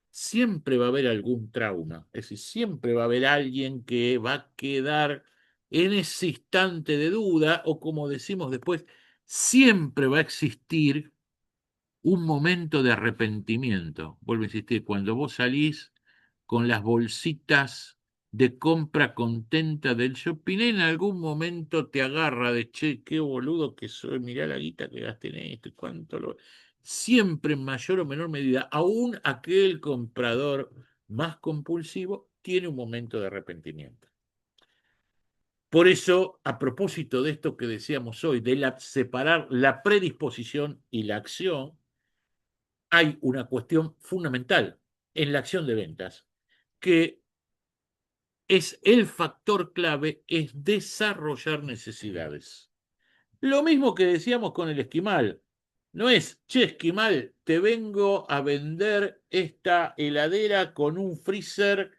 siempre va a haber algún trauma, es decir, siempre va a haber alguien que va a quedar en ese instante de duda o como decimos después, siempre va a existir un momento de arrepentimiento. Vuelvo a insistir, cuando vos salís con las bolsitas de compra contenta del shopping, en algún momento te agarra de, che, qué boludo que soy, mirá la guita que gasté en esto, y cuánto lo... Siempre en mayor o menor medida, aún aquel comprador más compulsivo tiene un momento de arrepentimiento. Por eso, a propósito de esto que decíamos hoy, de separar la predisposición y la acción, hay una cuestión fundamental en la acción de ventas, que es el factor clave, es desarrollar necesidades. Lo mismo que decíamos con el esquimal. No es, che, esquimal, te vengo a vender esta heladera con un freezer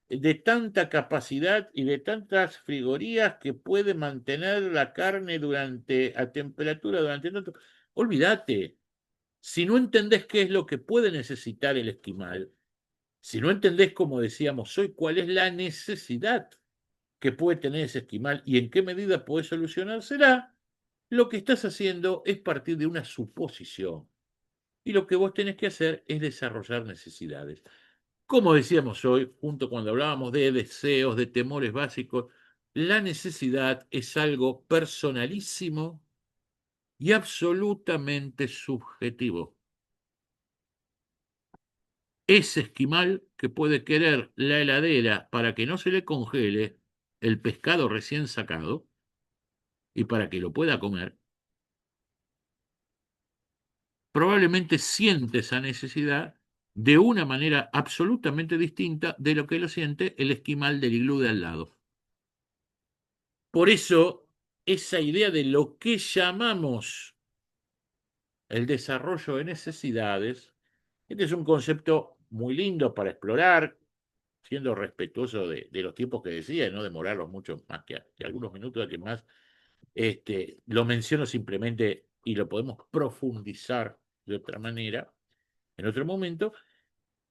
de tanta capacidad y de tantas frigorías que puede mantener la carne a temperatura durante tanto. Olvídate, si no entendés qué es lo que puede necesitar el esquimal, si no entendés, como decíamos hoy, cuál es la necesidad que puede tener ese esquimal y en qué medida puede solucionársela, lo que estás haciendo es partir de una suposición. Y lo que vos tenés que hacer es desarrollar necesidades. Como decíamos hoy, junto cuando hablábamos de deseos, de temores básicos, la necesidad es algo personalísimo y absolutamente subjetivo. Ese esquimal que puede querer la heladera para que no se le congele el pescado recién sacado y para que lo pueda comer, probablemente siente esa necesidad de una manera absolutamente distinta de lo que lo siente el esquimal del iglú de al lado. Por eso, esa idea de lo que llamamos el desarrollo de necesidades, este es un concepto muy lindo para explorar, siendo respetuoso de los tiempos que decía y no demorarlos mucho más que algunos minutos, que más lo menciono simplemente y lo podemos profundizar de otra manera en otro momento.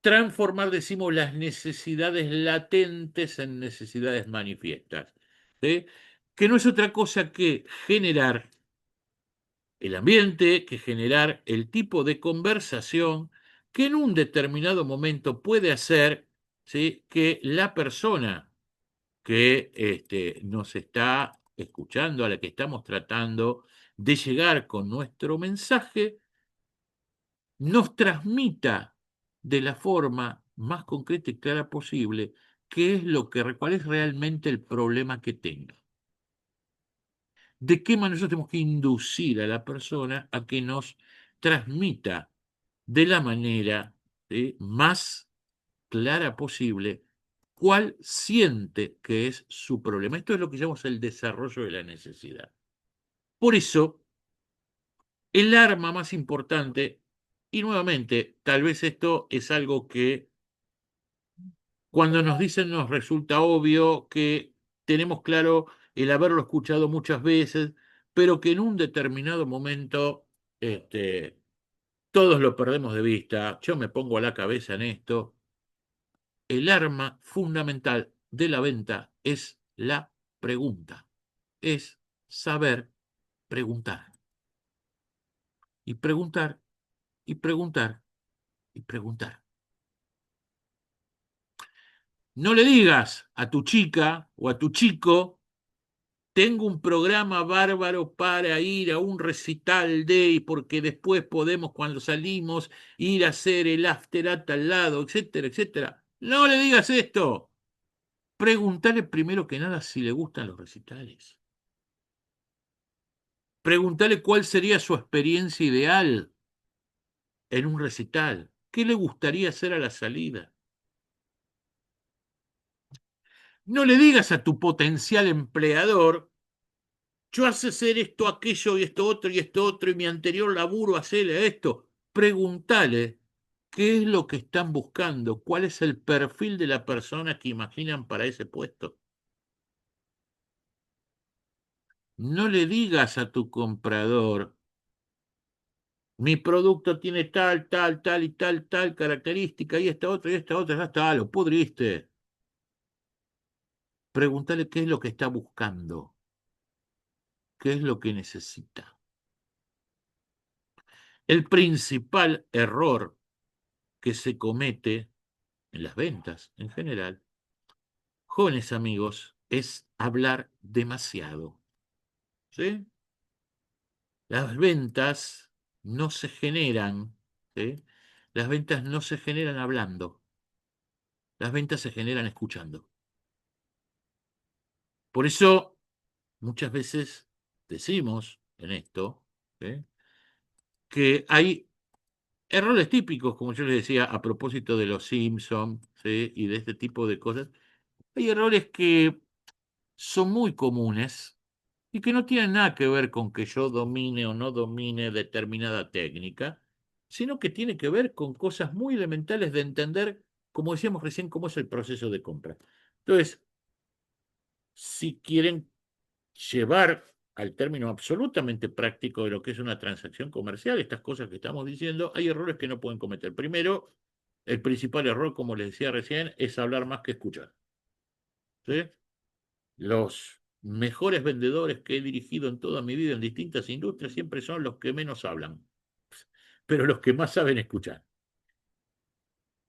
Transformar, decimos, las necesidades latentes en necesidades manifiestas, ¿sí? Que no es otra cosa que generar el ambiente, que generar el tipo de conversación que en un determinado momento puede hacer, ¿sí?, que la persona que nos está escuchando, a la que estamos tratando de llegar con nuestro mensaje, nos transmita de la forma más concreta y clara posible cuál es realmente el problema que tenga. ¿De qué manera nosotros tenemos que inducir a la persona a que nos transmita de la manera más clara posible cuál siente que es su problema? Esto es lo que llamamos el desarrollo de la necesidad. Por eso, el arma más importante, y nuevamente, tal vez esto es algo que cuando nos dicen nos resulta obvio, que tenemos claro el haberlo escuchado muchas veces, pero que en un determinado momento todos lo perdemos de vista. Yo me pongo a la cabeza en esto. El arma fundamental de la venta es la pregunta, es saber preguntar. Y preguntar, y preguntar, y preguntar. No le digas a tu chica o a tu chico: tengo un programa bárbaro para ir a un recital de, porque después podemos, cuando salimos, ir a hacer el after a tal lado, etcétera, etcétera. No le digas esto. Preguntale primero que nada si le gustan los recitales. Preguntale cuál sería su experiencia ideal en un recital. ¿Qué le gustaría hacer a la salida? No le digas a tu potencial empleador: yo hace hacer esto, aquello y esto otro, y mi anterior laburo hacerle esto. Preguntale qué es lo que están buscando, cuál es el perfil de la persona que imaginan para ese puesto. No le digas a tu comprador: mi producto tiene tal, tal, tal y tal, tal característica, y esta otra, ya está, lo pudriste. Preguntale qué es lo que está buscando, qué es lo que necesita. El principal error que se comete en las ventas en general, jóvenes amigos, es hablar demasiado. ¿Sí? Las ventas no se generan, ¿sí? Las ventas no se generan hablando, las ventas se generan escuchando. Por eso muchas veces decimos en esto, ¿sí?, que hay errores típicos, como yo les decía, a propósito de los Simpson, ¿sí?, y de este tipo de cosas. Hay errores que son muy comunes y que no tienen nada que ver con que yo domine o no domine determinada técnica, sino que tiene que ver con cosas muy elementales de entender, como decíamos recién, cómo es el proceso de compra. Entonces, si quieren llevar al término absolutamente práctico de lo que es una transacción comercial, estas cosas que estamos diciendo, hay errores que no pueden cometer. Primero, el principal error, como les decía recién, es hablar más que escuchar. ¿Sí? Los mejores vendedores que he dirigido en toda mi vida en distintas industrias siempre son los que menos hablan, pero los que más saben escuchar.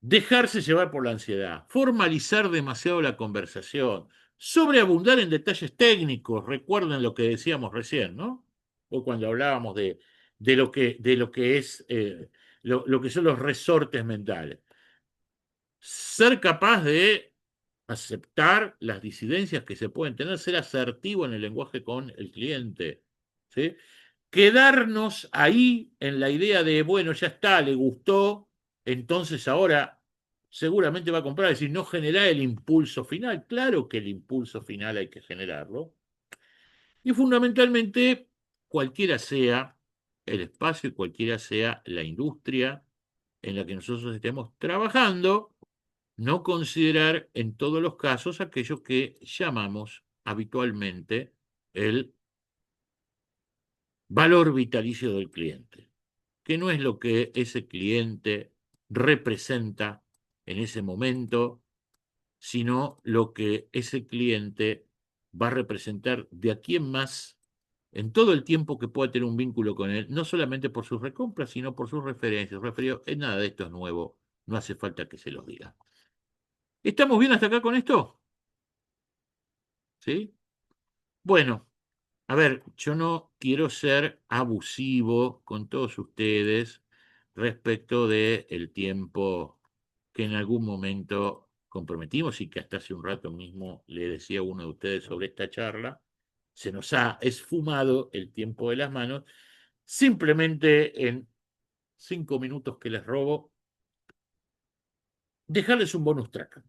Dejarse llevar por la ansiedad, formalizar demasiado la conversación, sobreabundar en detalles técnicos. Recuerden lo que decíamos recién, ¿no? O cuando hablábamos de lo que es lo que son los resortes mentales. Ser capaz de aceptar las disidencias que se pueden tener, ser asertivo en el lenguaje con el cliente, ¿sí? Quedarnos ahí en la idea de, bueno, ya está, le gustó, entonces ahora seguramente va a comprar, es decir, no generar el impulso final. Claro que el impulso final hay que generarlo. Y fundamentalmente, cualquiera sea el espacio y cualquiera sea la industria en la que nosotros estemos trabajando, no considerar en todos los casos aquello que llamamos habitualmente el valor vitalicio del cliente, que no es lo que ese cliente representa en ese momento, sino lo que ese cliente va a representar de aquí en más en todo el tiempo que pueda tener un vínculo con él, no solamente por sus recompras, sino por sus referencias. Referido, nada de esto es nuevo, no hace falta que se los diga. ¿Estamos bien hasta acá con esto? ¿Sí? Bueno, a ver, yo no quiero ser abusivo con todos ustedes respecto del tiempo que en algún momento comprometimos y que hasta hace un rato mismo le decía a uno de ustedes sobre esta charla, se nos ha esfumado el tiempo de las manos. Simplemente en 5 minutos que les robo, dejarles un bonus track.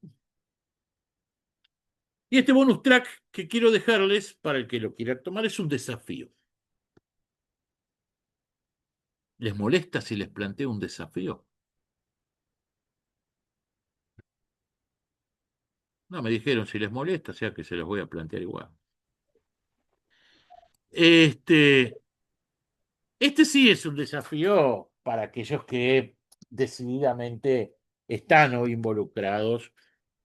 Y este bonus track que quiero dejarles, para el que lo quiera tomar, es un desafío. ¿Les molesta si les planteo un desafío? No, me dijeron si les molesta, o sea que se los voy a plantear igual. Este sí es un desafío para aquellos que decididamente están hoy involucrados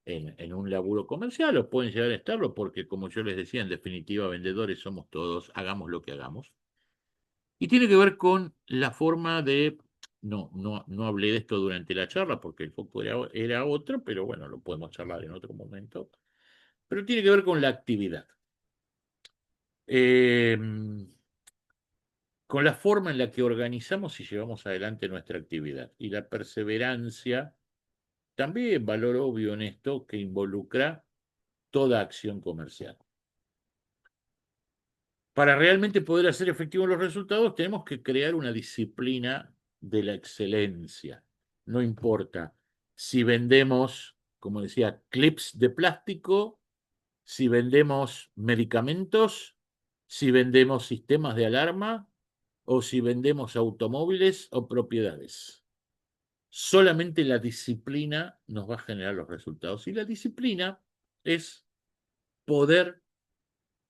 en un laburo comercial, o pueden llegar a estarlo, porque como yo les decía, en definitiva, vendedores somos todos, hagamos lo que hagamos. Y tiene que ver con la forma de, no hablé de esto durante la charla, porque el foco era otro, pero bueno, lo podemos charlar en otro momento. Pero tiene que ver con la actividad. Eh, con la forma en la que organizamos y llevamos adelante nuestra actividad. Y la perseverancia, también valor obvio en esto que involucra toda acción comercial. Para realmente poder hacer efectivos los resultados, tenemos que crear una disciplina de la excelencia. No importa si vendemos, como decía, clips de plástico, si vendemos medicamentos, si vendemos sistemas de alarma o si vendemos automóviles o propiedades. Solamente la disciplina nos va a generar los resultados. Y la disciplina es poder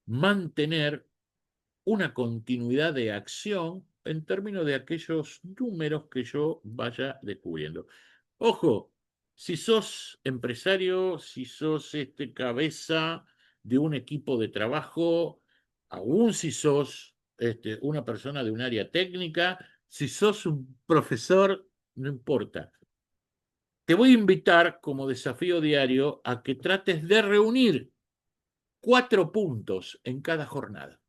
mantener una continuidad de acción en términos de aquellos números que yo vaya descubriendo. Ojo, si sos empresario, si sos cabeza de un equipo de trabajo, aún si sos una persona de un área técnica, si sos un profesor, no importa. Te voy a invitar como desafío diario a que trates de reunir 4 puntos en cada jornada.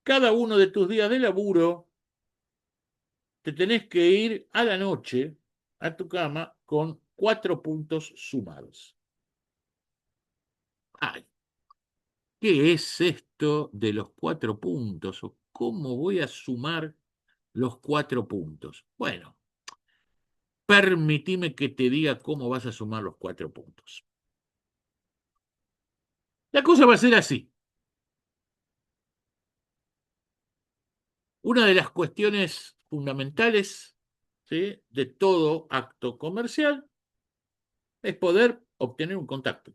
Cada uno de tus días de laburo te tenés que ir a la noche a tu cama con 4 puntos sumados. Ay, ¿qué es esto de los 4 puntos? ¿O cómo voy a sumar los 4 puntos? Bueno, permitime que te diga cómo vas a sumar los 4 puntos. La cosa va a ser así. Una de las cuestiones fundamentales, ¿sí?, de todo acto comercial es poder obtener un contacto,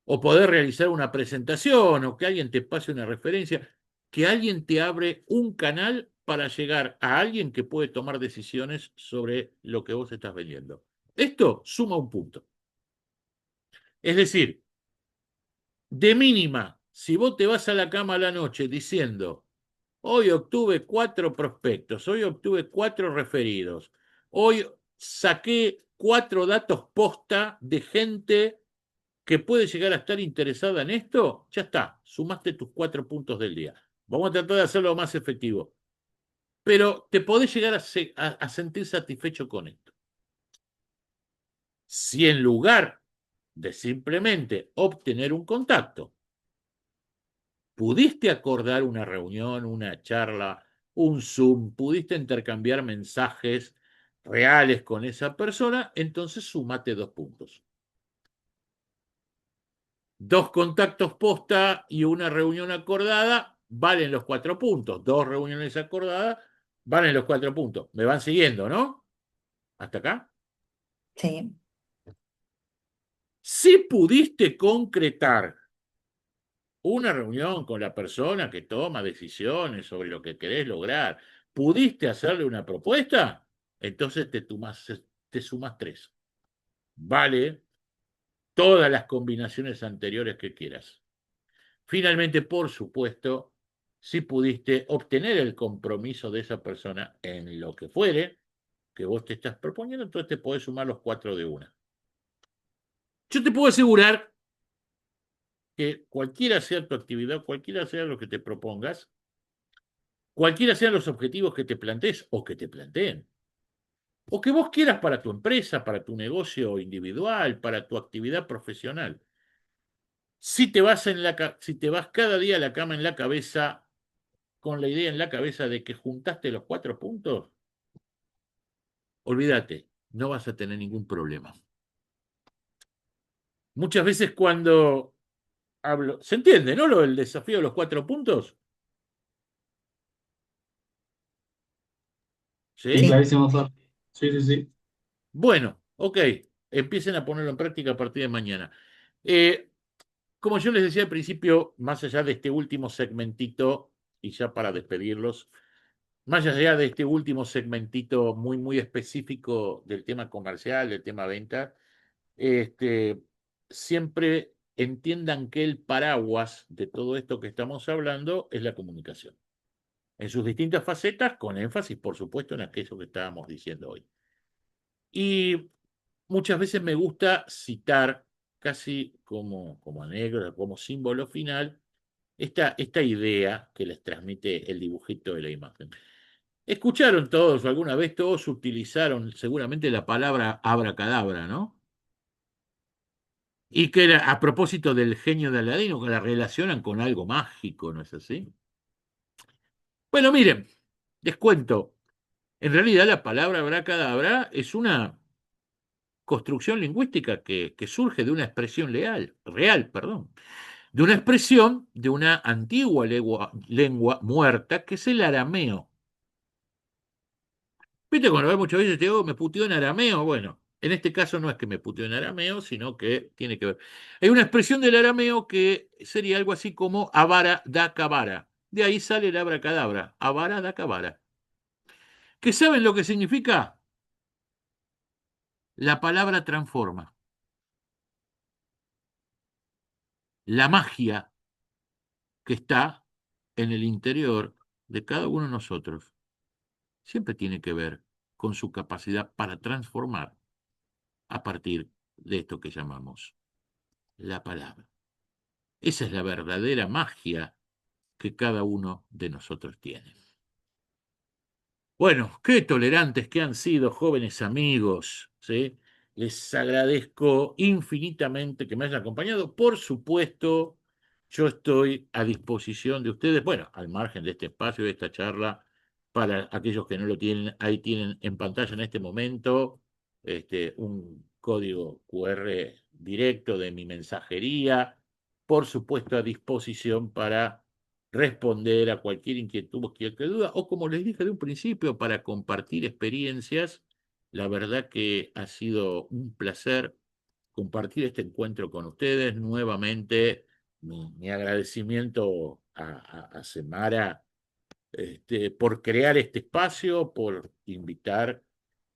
o poder realizar una presentación, o que alguien te pase una referencia, que alguien te abre un canal para llegar a alguien que puede tomar decisiones sobre lo que vos estás vendiendo. Esto suma un punto. Es decir, de mínima, si vos te vas a la cama a la noche diciendo, hoy obtuve 4 prospectos, hoy obtuve 4 referidos, hoy saqué 4 datos posta de gente que puede llegar a estar interesada en esto, ya está, sumaste tus 4 puntos del día. Vamos a tratar de hacerlo más efectivo. Pero te podés llegar a sentir satisfecho con esto. Si en lugar de simplemente obtener un contacto, pudiste acordar una reunión, una charla, un Zoom, pudiste intercambiar mensajes reales con esa persona, entonces sumate 2 puntos. 2 contactos posta y una reunión acordada valen los 4 puntos. 2 reuniones acordadas valen los 4 puntos. ¿Me van siguiendo, no? ¿Hasta acá? Sí. Si pudiste concretar una reunión con la persona que toma decisiones sobre lo que querés lograr, pudiste hacerle una propuesta, entonces te sumas 3. Vale todas las combinaciones anteriores que quieras. Finalmente, por supuesto, si pudiste obtener el compromiso de esa persona en lo que fuere que vos te estás proponiendo, entonces te podés sumar los 4 de una. Yo te puedo asegurar que cualquiera sea tu actividad, cualquiera sea lo que te propongas, cualquiera sean los objetivos que te plantees o que te planteen, o que vos quieras para tu empresa, para tu negocio individual, para tu actividad profesional. Si te vas cada día a la cama en la cabeza, con la idea en la cabeza de que juntaste los 4 puntos, olvídate, no vas a tener ningún problema. Muchas veces cuando hablo, ¿se entiende, no? El desafío de los 4 puntos. Sí, ¿Sí? Sí. clarísimo, Fer. Sí, sí, sí. Bueno, ok, empiecen a ponerlo en práctica a partir de mañana. Eh, Como yo les decía al principio, más allá de este último segmentito, y ya para despedirlos, más allá de este último segmentito muy, muy específico del tema comercial, del tema venta, siempre entiendan que el paraguas de todo esto que estamos hablando es la comunicación, en sus distintas facetas, con énfasis, por supuesto, en aquello que estábamos diciendo hoy. Y muchas veces me gusta citar, casi como anécdota, como símbolo final, esta idea que les transmite el dibujito de la imagen. Escucharon todos, alguna vez todos utilizaron seguramente la palabra abracadabra, ¿no? Y que era a propósito del genio de Aladino, que la relacionan con algo mágico, ¿no es así? Bueno, miren, les cuento. En realidad la palabra abracadabra es una construcción lingüística que surge de una expresión real, perdón, de una expresión de una antigua lengua muerta que es el arameo. ¿Viste cuando muchas veces te digo, me puteó en arameo? Bueno, en este caso no es que me puteó en arameo, sino que tiene que ver. Hay una expresión del arameo que sería algo así como avara da cabara. De ahí sale el abracadabra, avara da cabara. ¿Qué saben lo que significa? La palabra transforma. La magia que está en el interior de cada uno de nosotros siempre tiene que ver con su capacidad para transformar a partir de esto que llamamos la palabra. Esa es la verdadera magia que cada uno de nosotros tiene. Bueno, qué tolerantes que han sido, jóvenes amigos, ¿sí? Les agradezco infinitamente que me hayan acompañado. Por supuesto, yo estoy a disposición de ustedes, bueno, al margen de este espacio, de esta charla, para aquellos que no lo tienen, ahí tienen en pantalla en este momento un código QR directo de mi mensajería, por supuesto a disposición para responder a cualquier inquietud, cualquier duda, o como les dije de un principio, para compartir experiencias. La verdad que ha sido un placer compartir este encuentro con ustedes. Nuevamente, mi agradecimiento a Semara por crear este espacio, por invitar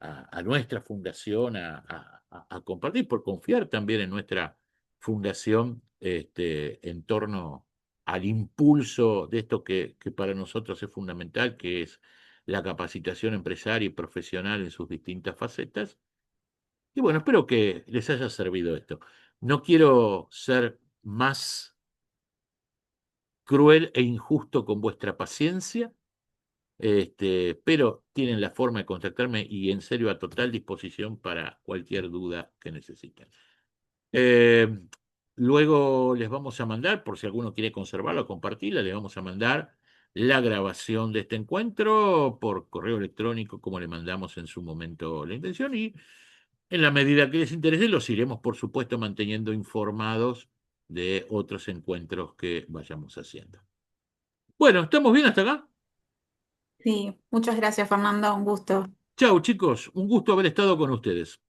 a nuestra fundación a compartir, por confiar también en nuestra fundación en torno al impulso de esto que para nosotros es fundamental, que es la capacitación empresaria y profesional en sus distintas facetas. Y bueno, espero que les haya servido esto. No quiero ser más cruel e injusto con vuestra paciencia, pero tienen la forma de contactarme y en serio a total disposición para cualquier duda que necesiten. Eh, Luego les vamos a mandar, por si alguno quiere conservarla o compartirla, les vamos a mandar la grabación de este encuentro por correo electrónico, como le mandamos en su momento la intención, y en la medida que les interese, los iremos, por supuesto, manteniendo informados de otros encuentros que vayamos haciendo. Bueno, ¿estamos bien hasta acá? Sí, muchas gracias, Fernando, un gusto. Chao, chicos, un gusto haber estado con ustedes.